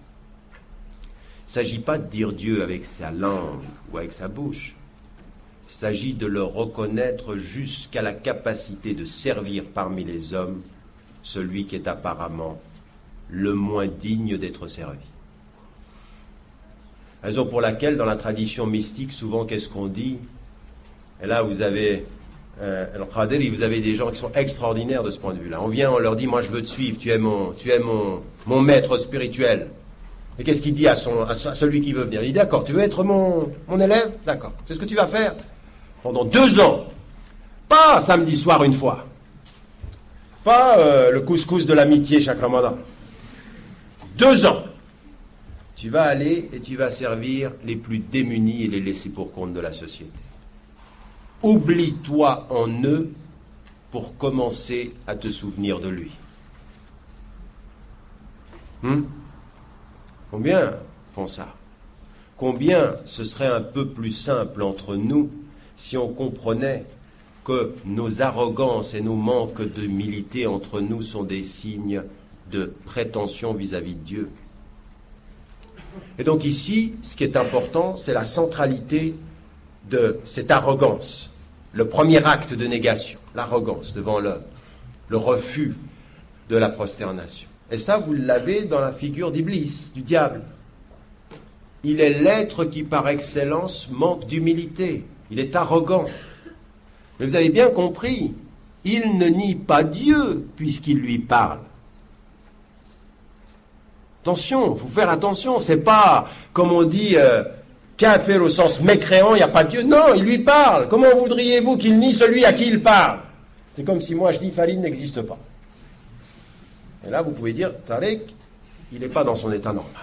Il ne s'agit pas de dire Dieu avec sa langue ou avec sa bouche. Il s'agit de le reconnaître jusqu'à la capacité de servir parmi les hommes celui qui est apparemment le moins digne d'être servi. Raison pour laquelle, dans la tradition mystique, souvent, qu'est-ce qu'on dit? Et là, vous avez vous avez des gens qui sont extraordinaires de ce point de vue-là. On vient, on leur dit, moi je veux te suivre, tu es mon maître spirituel. Et qu'est-ce qu'il dit à celui qui veut venir? Il dit, d'accord, tu veux être mon élève? D'accord. C'est ce que tu vas faire pendant 2 ans. Pas samedi soir une fois. Pas le couscous de l'amitié chaque ramadan. 2 ans. Tu vas aller et tu vas servir les plus démunis et les laissés pour compte de la société. Oublie-toi en eux pour commencer à te souvenir de lui. Combien font ça? Combien ce serait un peu plus simple entre nous si on comprenait que nos arrogances et nos manques d'humilité entre nous sont des signes de prétention vis-à-vis de Dieu. Et donc ici, ce qui est important, c'est la centralité de cette arrogance. Le premier acte de négation, l'arrogance devant l'homme, le refus de la prosternation. Et ça, vous l'avez dans la figure d'Iblis, du diable. Il est l'être qui, par excellence, manque d'humilité. Il est arrogant. Mais vous avez bien compris, il ne nie pas Dieu puisqu'il lui parle. Attention, il faut faire attention. C'est pas, comme on dit, qu'un faire au sens mécréant, il n'y a pas de Dieu. Non, il lui parle. Comment voudriez-vous qu'il nie celui à qui il parle? C'est comme si moi je dis Faline n'existe pas. Et là, vous pouvez dire, Tariq, il n'est pas dans son état normal.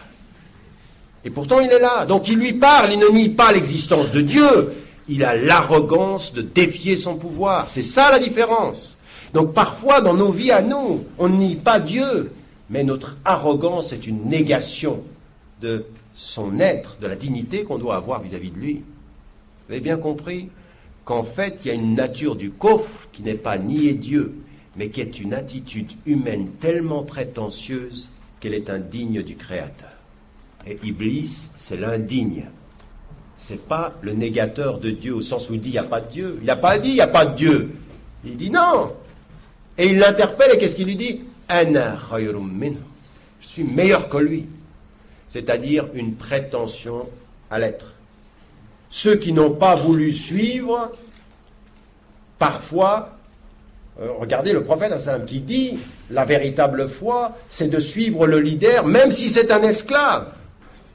Et pourtant, il est là. Donc, il lui parle, il ne nie pas l'existence de Dieu. Il a l'arrogance de défier son pouvoir. C'est ça la différence. Donc parfois, dans nos vies à nous, on ne nie pas Dieu, mais notre arrogance est une négation de son être, de la dignité qu'on doit avoir vis-à-vis de lui. Vous avez bien compris qu'en fait, il y a une nature du kufr qui n'est pas nier Dieu, mais qui est une attitude humaine tellement prétentieuse qu'elle est indigne du Créateur. Et Iblis, c'est l'indigne. C'est pas le négateur de Dieu au sens où il dit il n'y a pas de Dieu. Il n'a pas dit il n'y a pas de Dieu. Il dit non. Et il l'interpelle et qu'est-ce qu'il lui dit? Ana khayrun minhu. Je suis meilleur que lui. C'est-à-dire une prétention à l'être. Ceux qui n'ont pas voulu suivre, parfois, regardez le prophète qui dit la véritable foi, c'est de suivre le leader, même si c'est un esclave.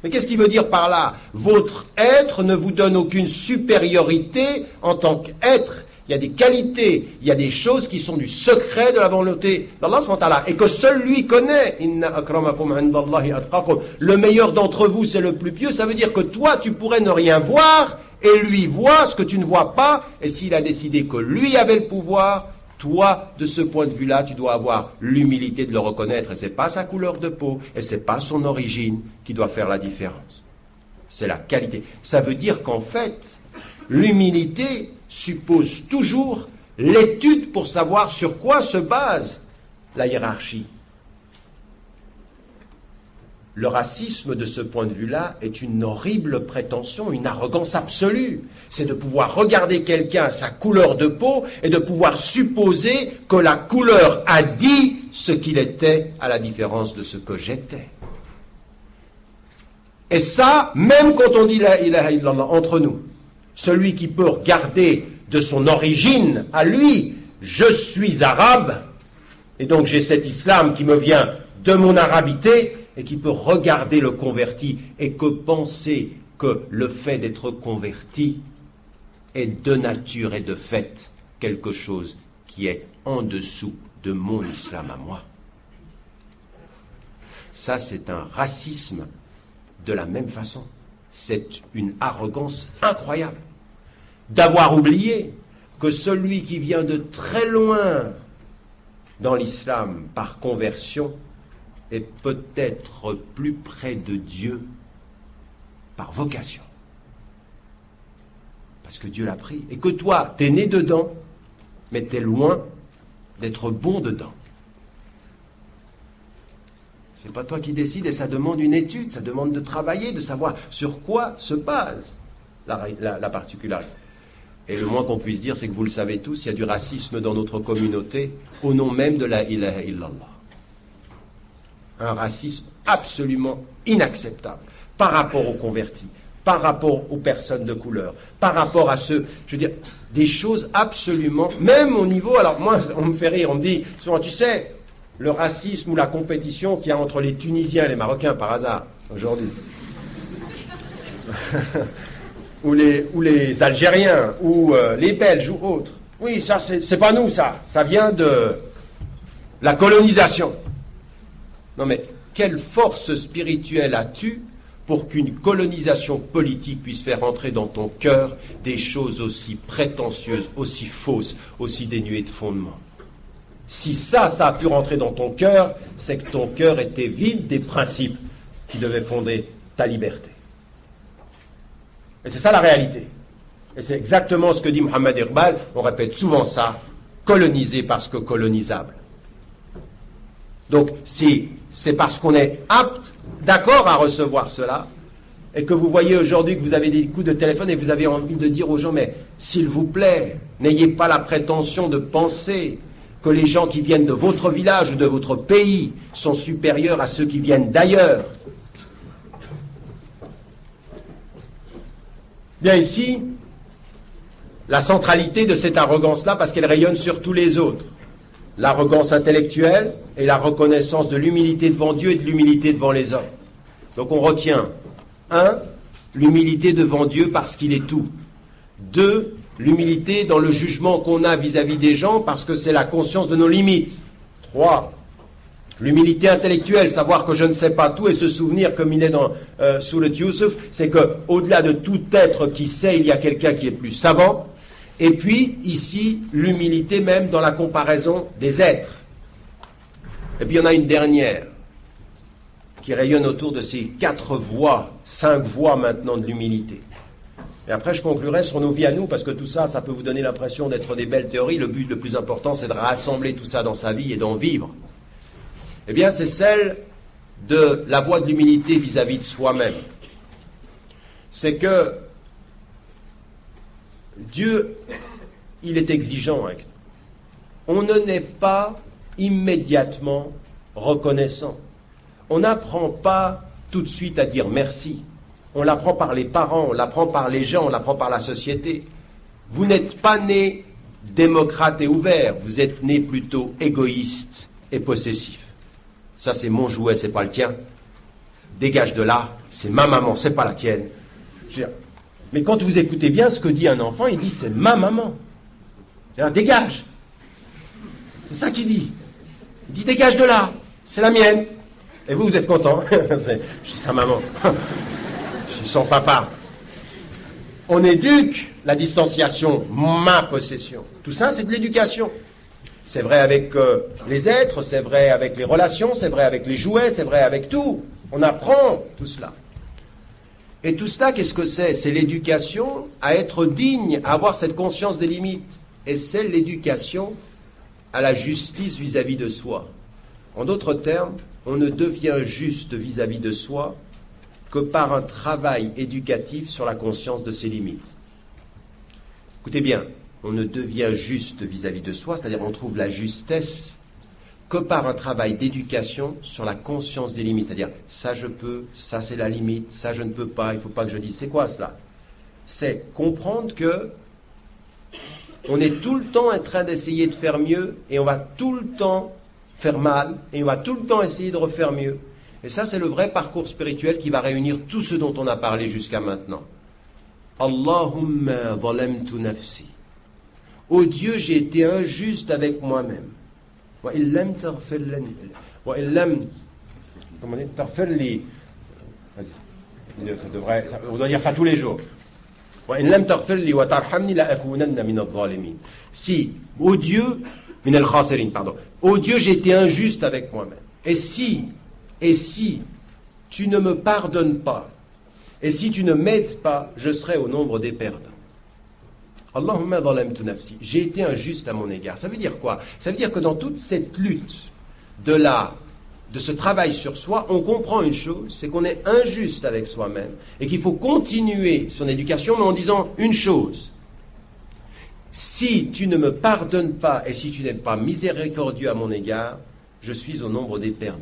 Mais qu'est-ce qu'il veut dire par là? Votre être ne vous donne aucune supériorité en tant qu'être. Il y a des qualités, il y a des choses qui sont du secret de la volonté d'Allah subhanahu wa ta'ala, et que seul lui connaît. Inna akramakum indallahi atqakum. Le meilleur d'entre vous, c'est le plus pieux. Ça veut dire que toi, tu pourrais ne rien voir, et lui voit ce que tu ne vois pas. Et s'il a décidé que lui avait le pouvoir, toi, de ce point de vue-là, tu dois avoir l'humilité de le reconnaître. Et c'est pas sa couleur de peau, et c'est pas son origine qui doit faire la différence. C'est la qualité. Ça veut dire qu'en fait, l'humilité suppose toujours l'étude pour savoir sur quoi se base la hiérarchie. Le racisme, de ce point de vue-là, est une horrible prétention, une arrogance absolue. C'est de pouvoir regarder quelqu'un à sa couleur de peau et de pouvoir supposer que la couleur a dit ce qu'il était, à la différence de ce que j'étais. Et ça, même quand on dit la ilaha illallah entre nous, celui qui peut regarder de son origine à lui, je suis arabe, et donc j'ai cet islam qui me vient de mon arabité, et qui peut regarder le converti, et que penser que le fait d'être converti est de nature et de fait quelque chose qui est en dessous de mon islam à moi. Ça, c'est un racisme de la même façon. C'est une arrogance incroyable d'avoir oublié que celui qui vient de très loin dans l'islam par conversion est peut-être plus près de Dieu par vocation. Parce que Dieu l'a pris. Et que toi, t'es né dedans, mais t'es loin d'être bon dedans. C'est pas toi qui décides, et ça demande une étude, ça demande de travailler, de savoir sur quoi se base la particularité. Et le moins qu'on puisse dire, c'est que vous le savez tous, il y a du racisme dans notre communauté au nom même de la ilaha illallah. Un racisme absolument inacceptable par rapport aux convertis, par rapport aux personnes de couleur, par rapport à ceux, je veux dire, des choses absolument, même au niveau, alors moi, on me fait rire, on me dit souvent, tu sais, le racisme ou la compétition qu'il y a entre les Tunisiens et les Marocains, par hasard, aujourd'hui, ou les Algériens, ou les Belges, ou autres. Oui, ça, c'est pas nous, ça vient de la colonisation. Non mais, quelle force spirituelle as-tu pour qu'une colonisation politique puisse faire entrer dans ton cœur des choses aussi prétentieuses, aussi fausses, aussi dénuées de fondement? Si ça a pu rentrer dans ton cœur, c'est que ton cœur était vide des principes qui devaient fonder ta liberté. Et c'est ça la réalité. Et c'est exactement ce que dit Mohamed Iqbal, on répète souvent ça, colonisé parce que colonisable. Donc c'est parce qu'on est apte, d'accord à recevoir cela, et que vous voyez aujourd'hui que vous avez des coups de téléphone et vous avez envie de dire aux gens, mais s'il vous plaît, n'ayez pas la prétention de penser que les gens qui viennent de votre village ou de votre pays sont supérieurs à ceux qui viennent d'ailleurs. Bien ici, la centralité de cette arrogance-là, parce qu'elle rayonne sur tous les autres. L'arrogance intellectuelle et la reconnaissance de l'humilité devant Dieu et de l'humilité devant les hommes. Donc on retient, 1, l'humilité devant Dieu parce qu'il est tout. 2, l'humilité dans le jugement qu'on a vis-à-vis des gens parce que c'est la conscience de nos limites. 3, l'humilité intellectuelle, savoir que je ne sais pas tout et se souvenir, comme il est dans Surat Yusuf, c'est qu'au-delà de tout être qui sait, il y a quelqu'un qui est plus savant. Et puis, ici, l'humilité même dans la comparaison des êtres. Et puis, il y en a une dernière qui rayonne autour de ces 4 voies, 5 voies maintenant de l'humilité. Et après, je conclurai sur nos vies à nous, parce que tout ça, ça peut vous donner l'impression d'être des belles théories. Le but le plus important, c'est de rassembler tout ça dans sa vie et d'en vivre. Eh bien, c'est celle de la voie de l'humilité vis-à-vis de soi-même. C'est que Dieu, il est exigeant avec nous. On ne naît pas immédiatement reconnaissant. On n'apprend pas tout de suite à dire merci. On l'apprend par les parents, on l'apprend par les gens, on l'apprend par la société. Vous n'êtes pas né démocrate et ouvert, vous êtes né plutôt égoïste et possessif. Ça, c'est mon jouet, c'est pas le tien. Dégage de là, c'est ma maman, c'est pas la tienne. Mais quand vous écoutez bien ce que dit un enfant, il dit c'est ma maman. Dégage. C'est ça qu'il dit. Il dit dégage de là, c'est la mienne. Et vous, vous êtes content. Je suis sa maman. Je suis son papa. On éduque la distanciation, ma possession. Tout ça, c'est de l'éducation. C'est vrai avec les êtres, c'est vrai avec les relations, c'est vrai avec les jouets, c'est vrai avec tout. On apprend tout cela. Et tout cela, qu'est-ce que c'est? C'est l'éducation à être digne, à avoir cette conscience des limites. Et c'est l'éducation à la justice vis-à-vis de soi. En d'autres termes, on ne devient juste vis-à-vis de soi que par un travail éducatif sur la conscience de ses limites. Écoutez bien, on ne devient juste vis-à-vis de soi, c'est-à-dire on trouve la justesse que par un travail d'éducation sur la conscience des limites, c'est-à-dire ça je peux, ça c'est la limite, ça je ne peux pas, il ne faut pas que je dise. C'est quoi cela? C'est comprendre que on est tout le temps en train d'essayer de faire mieux et on va tout le temps faire mal et on va tout le temps essayer de refaire mieux. Et ça, c'est le vrai parcours spirituel qui va réunir tout ce dont on a parlé jusqu'à maintenant. Allahumma zalamtu nafsi. Oh Dieu, j'ai été injuste avec moi-même. Wa illam taghfir lani. Wa illam. Comment dire? Taghfir li. Vas-y. On doit dire ça tous les jours. Wa illam taghfir li wa tarhamni la akunanna min adh-dhalimin. Si, oh Dieu, min al-khasirin, pardon. Oh Dieu, j'ai été injuste avec moi-même. Et si tu ne me pardonnes pas, et si tu ne m'aides pas, je serai au nombre des perdants. Allahumma zalamtu nafsi. J'ai été injuste à mon égard. Ça veut dire quoi? Ça veut dire que dans toute cette lutte de ce travail sur soi, on comprend une chose, c'est qu'on est injuste avec soi-même et qu'il faut continuer son éducation, mais en disant une chose. Si tu ne me pardonnes pas et si tu n'es pas miséricordieux à mon égard, je suis au nombre des perdants.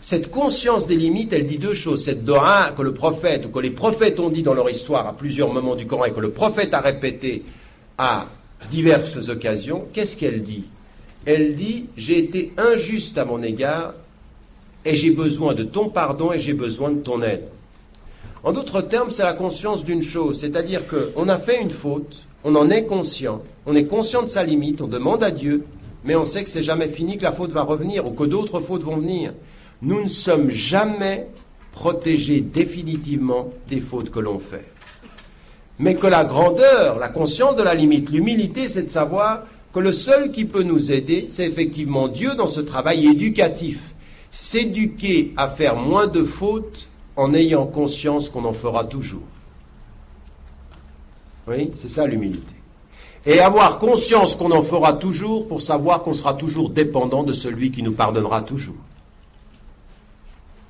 Cette conscience des limites, elle dit deux choses. Cette doha que le prophète, ou que les prophètes ont dit dans leur histoire à plusieurs moments du Coran et que le prophète a répété à diverses occasions, qu'est-ce qu'elle dit? Elle dit, j'ai été injuste à mon égard et j'ai besoin de ton pardon et j'ai besoin de ton aide. En d'autres termes, c'est la conscience d'une chose, c'est-à-dire qu'on a fait une faute, on en est conscient, on est conscient de sa limite, on demande à Dieu, mais on sait que c'est jamais fini, que la faute va revenir ou que d'autres fautes vont venir. Nous ne sommes jamais protégés définitivement des fautes que l'on fait. Mais que la grandeur, la conscience de la limite, l'humilité, c'est de savoir que le seul qui peut nous aider, c'est effectivement Dieu dans ce travail éducatif. S'éduquer à faire moins de fautes en ayant conscience qu'on en fera toujours. Oui, c'est ça l'humilité. Et avoir conscience qu'on en fera toujours pour savoir qu'on sera toujours dépendant de celui qui nous pardonnera toujours.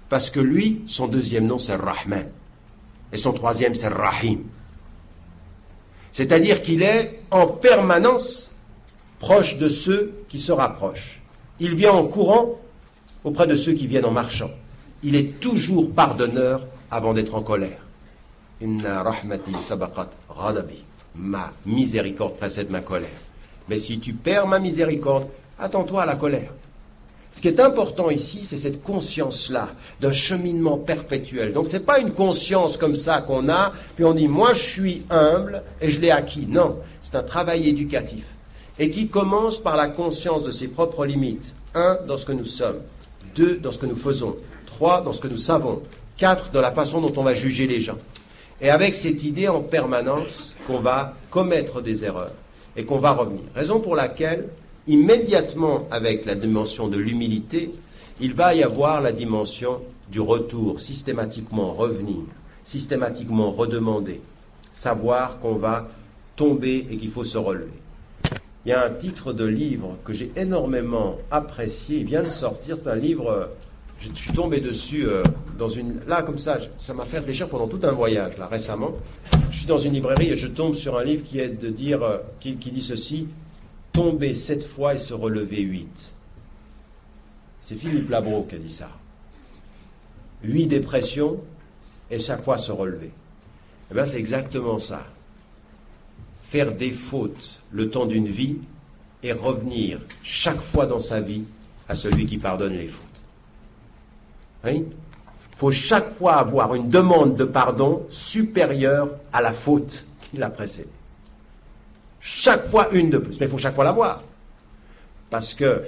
Parce que lui, son deuxième nom, c'est Rahman. Et son troisième, c'est Rahim. C'est-à-dire qu'il est en permanence proche de ceux qui se rapprochent. Il vient en courant auprès de ceux qui viennent en marchant. Il est toujours pardonneur avant d'être en colère. Inna rahmati sabaqat ghadabi. Ma miséricorde précède ma colère. Mais si tu perds ma miséricorde, attends-toi à la colère. Ce qui est important ici, c'est cette conscience-là d'un cheminement perpétuel. Donc ce n'est pas une conscience comme ça qu'on a, puis on dit « moi je suis humble et je l'ai acquis ». Non, c'est un travail éducatif et qui commence par la conscience de ses propres limites. 1, dans ce que nous sommes. 2, dans ce que nous faisons. 3, dans ce que nous savons. 4, dans la façon dont on va juger les gens. Et avec cette idée en permanence qu'on va commettre des erreurs et qu'on va revenir. Raison pour laquelle, immédiatement avec la dimension de l'humilité, il va y avoir la dimension du retour, systématiquement revenir, systématiquement redemander, savoir qu'on va tomber et qu'il faut se relever. Il y a un titre de livre que j'ai énormément apprécié, il vient de sortir, c'est un livre, je suis tombé dessus là comme ça m'a fait réfléchir pendant tout un voyage, là récemment. Je suis dans une librairie et je tombe sur un livre qui est de dire, qui dit ceci, tomber 7 fois et se relever 8. C'est Philippe Labro qui a dit ça. 8 dépressions et chaque fois se relever. Eh bien c'est exactement ça. Faire des fautes le temps d'une vie et revenir chaque fois dans sa vie à celui qui pardonne les fautes. Il faut chaque fois avoir une demande de pardon supérieure à la faute qui l'a précédée. Chaque fois une de plus, mais il faut chaque fois l'avoir. Parce que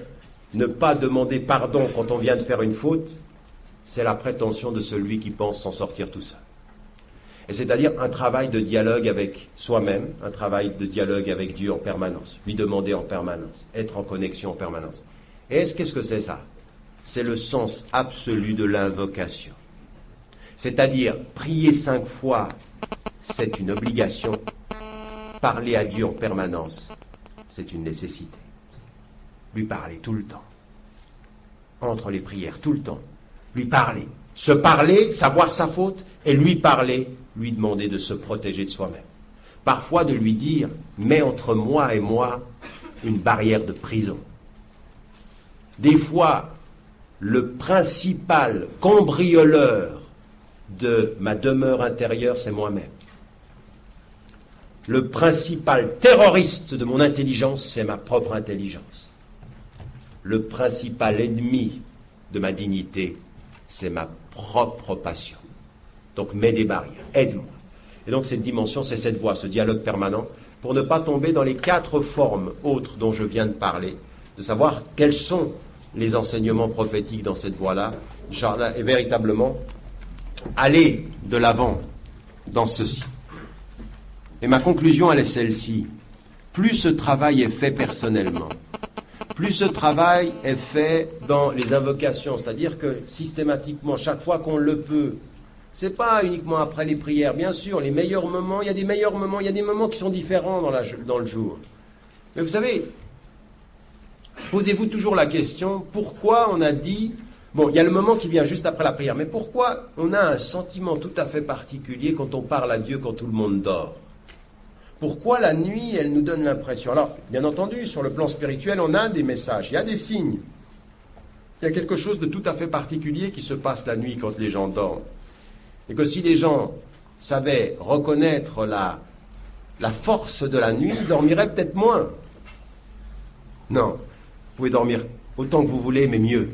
ne pas demander pardon quand on vient de faire une faute, c'est la prétention de celui qui pense s'en sortir tout seul. Et c'est-à-dire un travail de dialogue avec soi-même, un travail de dialogue avec Dieu en permanence, lui demander en permanence, être en connexion en permanence. Et qu'est-ce que c'est ça? C'est le sens absolu de l'invocation. C'est-à-dire, prier 5 fois, c'est une obligation. Parler à Dieu en permanence, c'est une nécessité. Lui parler tout le temps. Entre les prières, tout le temps. Lui parler. Se parler, savoir sa faute, et lui parler, lui demander de se protéger de soi-même. Parfois de lui dire, mets entre moi et moi une barrière de prison. Des fois, le principal cambrioleur de ma demeure intérieure, c'est moi-même. Le principal terroriste de mon intelligence, c'est ma propre intelligence. Le principal ennemi de ma dignité, c'est ma propre passion. Donc mets des barrières, aide-moi. Et donc cette dimension, c'est cette voie, ce dialogue permanent, pour ne pas tomber dans les 4 formes autres dont je viens de parler, de savoir quels sont les enseignements prophétiques dans cette voie-là, et véritablement aller de l'avant dans ceci. Et ma conclusion, elle est celle-ci. Plus ce travail est fait personnellement, plus ce travail est fait dans les invocations, c'est-à-dire que systématiquement, chaque fois qu'on le peut, c'est pas uniquement après les prières, bien sûr, les meilleurs moments, il y a des meilleurs moments, il y a des moments qui sont différents dans le jour. Mais vous savez, posez-vous toujours la question, pourquoi on a dit, bon, il y a le moment qui vient juste après la prière, mais pourquoi on a un sentiment tout à fait particulier quand on parle à Dieu quand tout le monde dort? Pourquoi la nuit, elle nous donne l'impression? Alors, bien entendu, sur le plan spirituel, on a des messages, il y a des signes. Il y a quelque chose de tout à fait particulier qui se passe la nuit quand les gens dorment. Et que si les gens savaient reconnaître la force de la nuit, ils dormiraient peut-être moins. Non, vous pouvez dormir autant que vous voulez, mais mieux.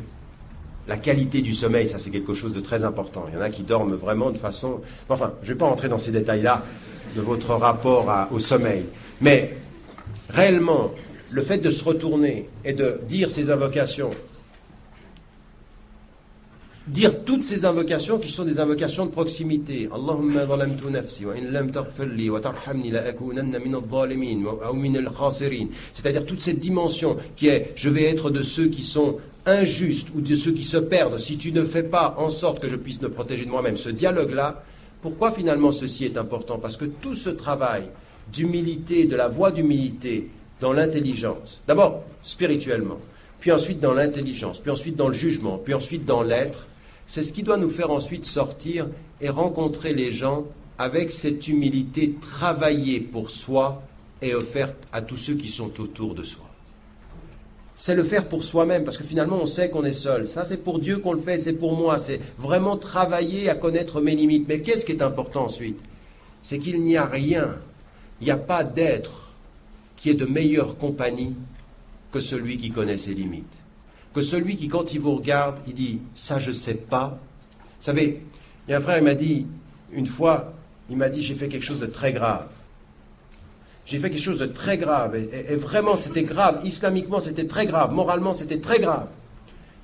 La qualité du sommeil, ça c'est quelque chose de très important. Il y en a qui dorment vraiment de façon... Enfin, je ne vais pas entrer dans ces détails-là de votre rapport au sommeil. Mais réellement, le fait de se retourner et de dire ces invocations, dire toutes ces invocations qui sont des invocations de proximité. Allahumma zalamtu nafsi wa in lam taghfir li wa tarhamni la akunanna min adh-dhalimin wa min al-khasirin. C'est-à-dire toute cette dimension qui est je vais être de ceux qui sont injustes ou de ceux qui se perdent si tu ne fais pas en sorte que je puisse me protéger de moi-même. Ce dialogue-là, pourquoi finalement ceci est important? Parce que tout ce travail d'humilité, de la voie d'humilité dans l'intelligence, d'abord spirituellement, puis ensuite dans l'intelligence, puis ensuite dans le jugement, puis ensuite dans l'être, c'est ce qui doit nous faire ensuite sortir et rencontrer les gens avec cette humilité travaillée pour soi et offerte à tous ceux qui sont autour de soi. C'est le faire pour soi-même, parce que finalement on sait qu'on est seul. Ça c'est pour Dieu qu'on le fait, c'est pour moi. C'est vraiment travailler à connaître mes limites. Mais qu'est-ce qui est important ensuite? C'est qu'il n'y a rien, il n'y a pas d'être qui est de meilleure compagnie que celui qui connaît ses limites. Que celui qui, quand il vous regarde, il dit « ça je ne sais pas ». Vous savez, il y a un frère, il m'a dit, une fois, il m'a dit « j'ai fait quelque chose de très grave ». J'ai fait quelque chose de très grave, et vraiment c'était grave, islamiquement c'était très grave, moralement c'était très grave.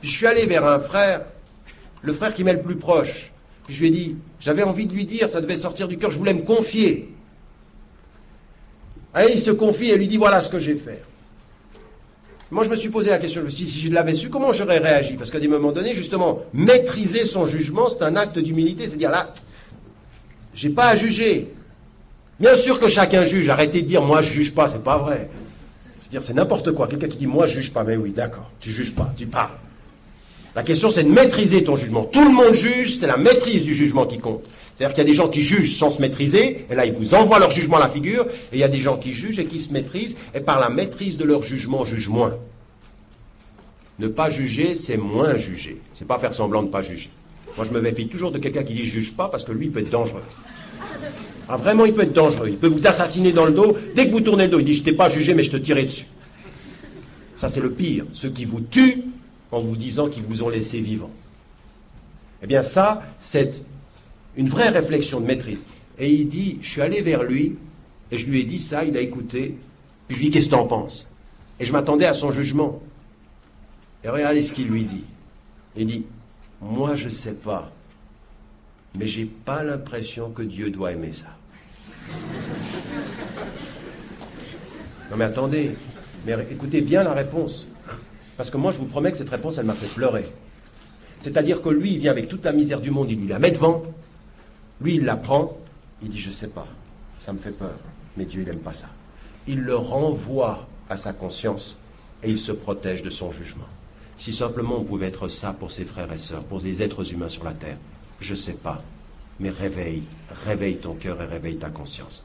Puis je suis allé vers un frère, le frère qui m'est le plus proche, Puis je lui ai dit, j'avais envie de lui dire, ça devait sortir du cœur, je voulais me confier. Et il se confie et lui dit, voilà ce que j'ai fait. Moi, je me suis posé la question, si je l'avais su, comment j'aurais réagi? Parce qu'à des moments donnés, justement, maîtriser son jugement, c'est un acte d'humilité. C'est-à-dire, là, j'ai pas à juger. Bien sûr que chacun juge. Arrêtez de dire, moi, je juge pas, c'est pas vrai. C'est-à-dire, c'est n'importe quoi. Quelqu'un qui dit, moi, je juge pas. Mais oui, d'accord, tu juges pas, tu parles. La question, c'est de maîtriser ton jugement. Tout le monde juge, c'est la maîtrise du jugement qui compte. C'est-à-dire qu'il y a des gens qui jugent sans se maîtriser, et là, ils vous envoient leur jugement à la figure, et il y a des gens qui jugent et qui se maîtrisent, et par la maîtrise de leur jugement, jugent moins. Ne pas juger, c'est moins juger. C'est pas faire semblant de ne pas juger. Moi, je me méfie toujours de quelqu'un qui dit « je juge pas » parce que lui, il peut être dangereux. Ah, vraiment, il peut être dangereux. Il peut vous assassiner dans le dos. Dès que vous tournez le dos, il dit « je t'ai pas jugé, mais je te tirais dessus ». Ça, c'est le pire. Ceux qui vous tuent en vous disant qu'ils vous ont laissé vivant. Eh bien, ça, c'est une vraie réflexion de maîtrise. Et il dit, je suis allé vers lui, et je lui ai dit ça, il a écouté, puis je lui ai dit, qu'est-ce que tu en penses? Et je m'attendais à son jugement. Et regardez ce qu'il lui dit. Il dit, moi je sais pas, mais j'ai pas l'impression que Dieu doit aimer ça. Non mais attendez, mais écoutez bien la réponse. Parce que moi je vous promets que cette réponse, elle m'a fait pleurer. C'est-à-dire que lui, il vient avec toute la misère du monde, il lui la met devant. Lui, il la prend, il dit, je sais pas, ça me fait peur, mais Dieu, il n'aime pas ça. Il le renvoie à sa conscience et il se protège de son jugement. Si simplement on pouvait être ça pour ses frères et sœurs, pour les êtres humains sur la terre, je sais pas, mais réveille ton cœur et réveille ta conscience.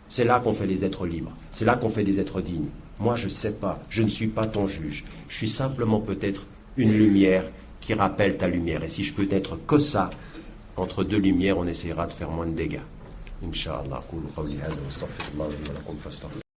C'est là qu'on fait les êtres libres, c'est là qu'on fait des êtres dignes. Moi, je sais pas, je ne suis pas ton juge, je suis simplement peut-être une lumière qui rappelle ta lumière. Et si je peux être que ça, entre deux lumières, on essaiera de faire moins de dégâts. Inch'Allah.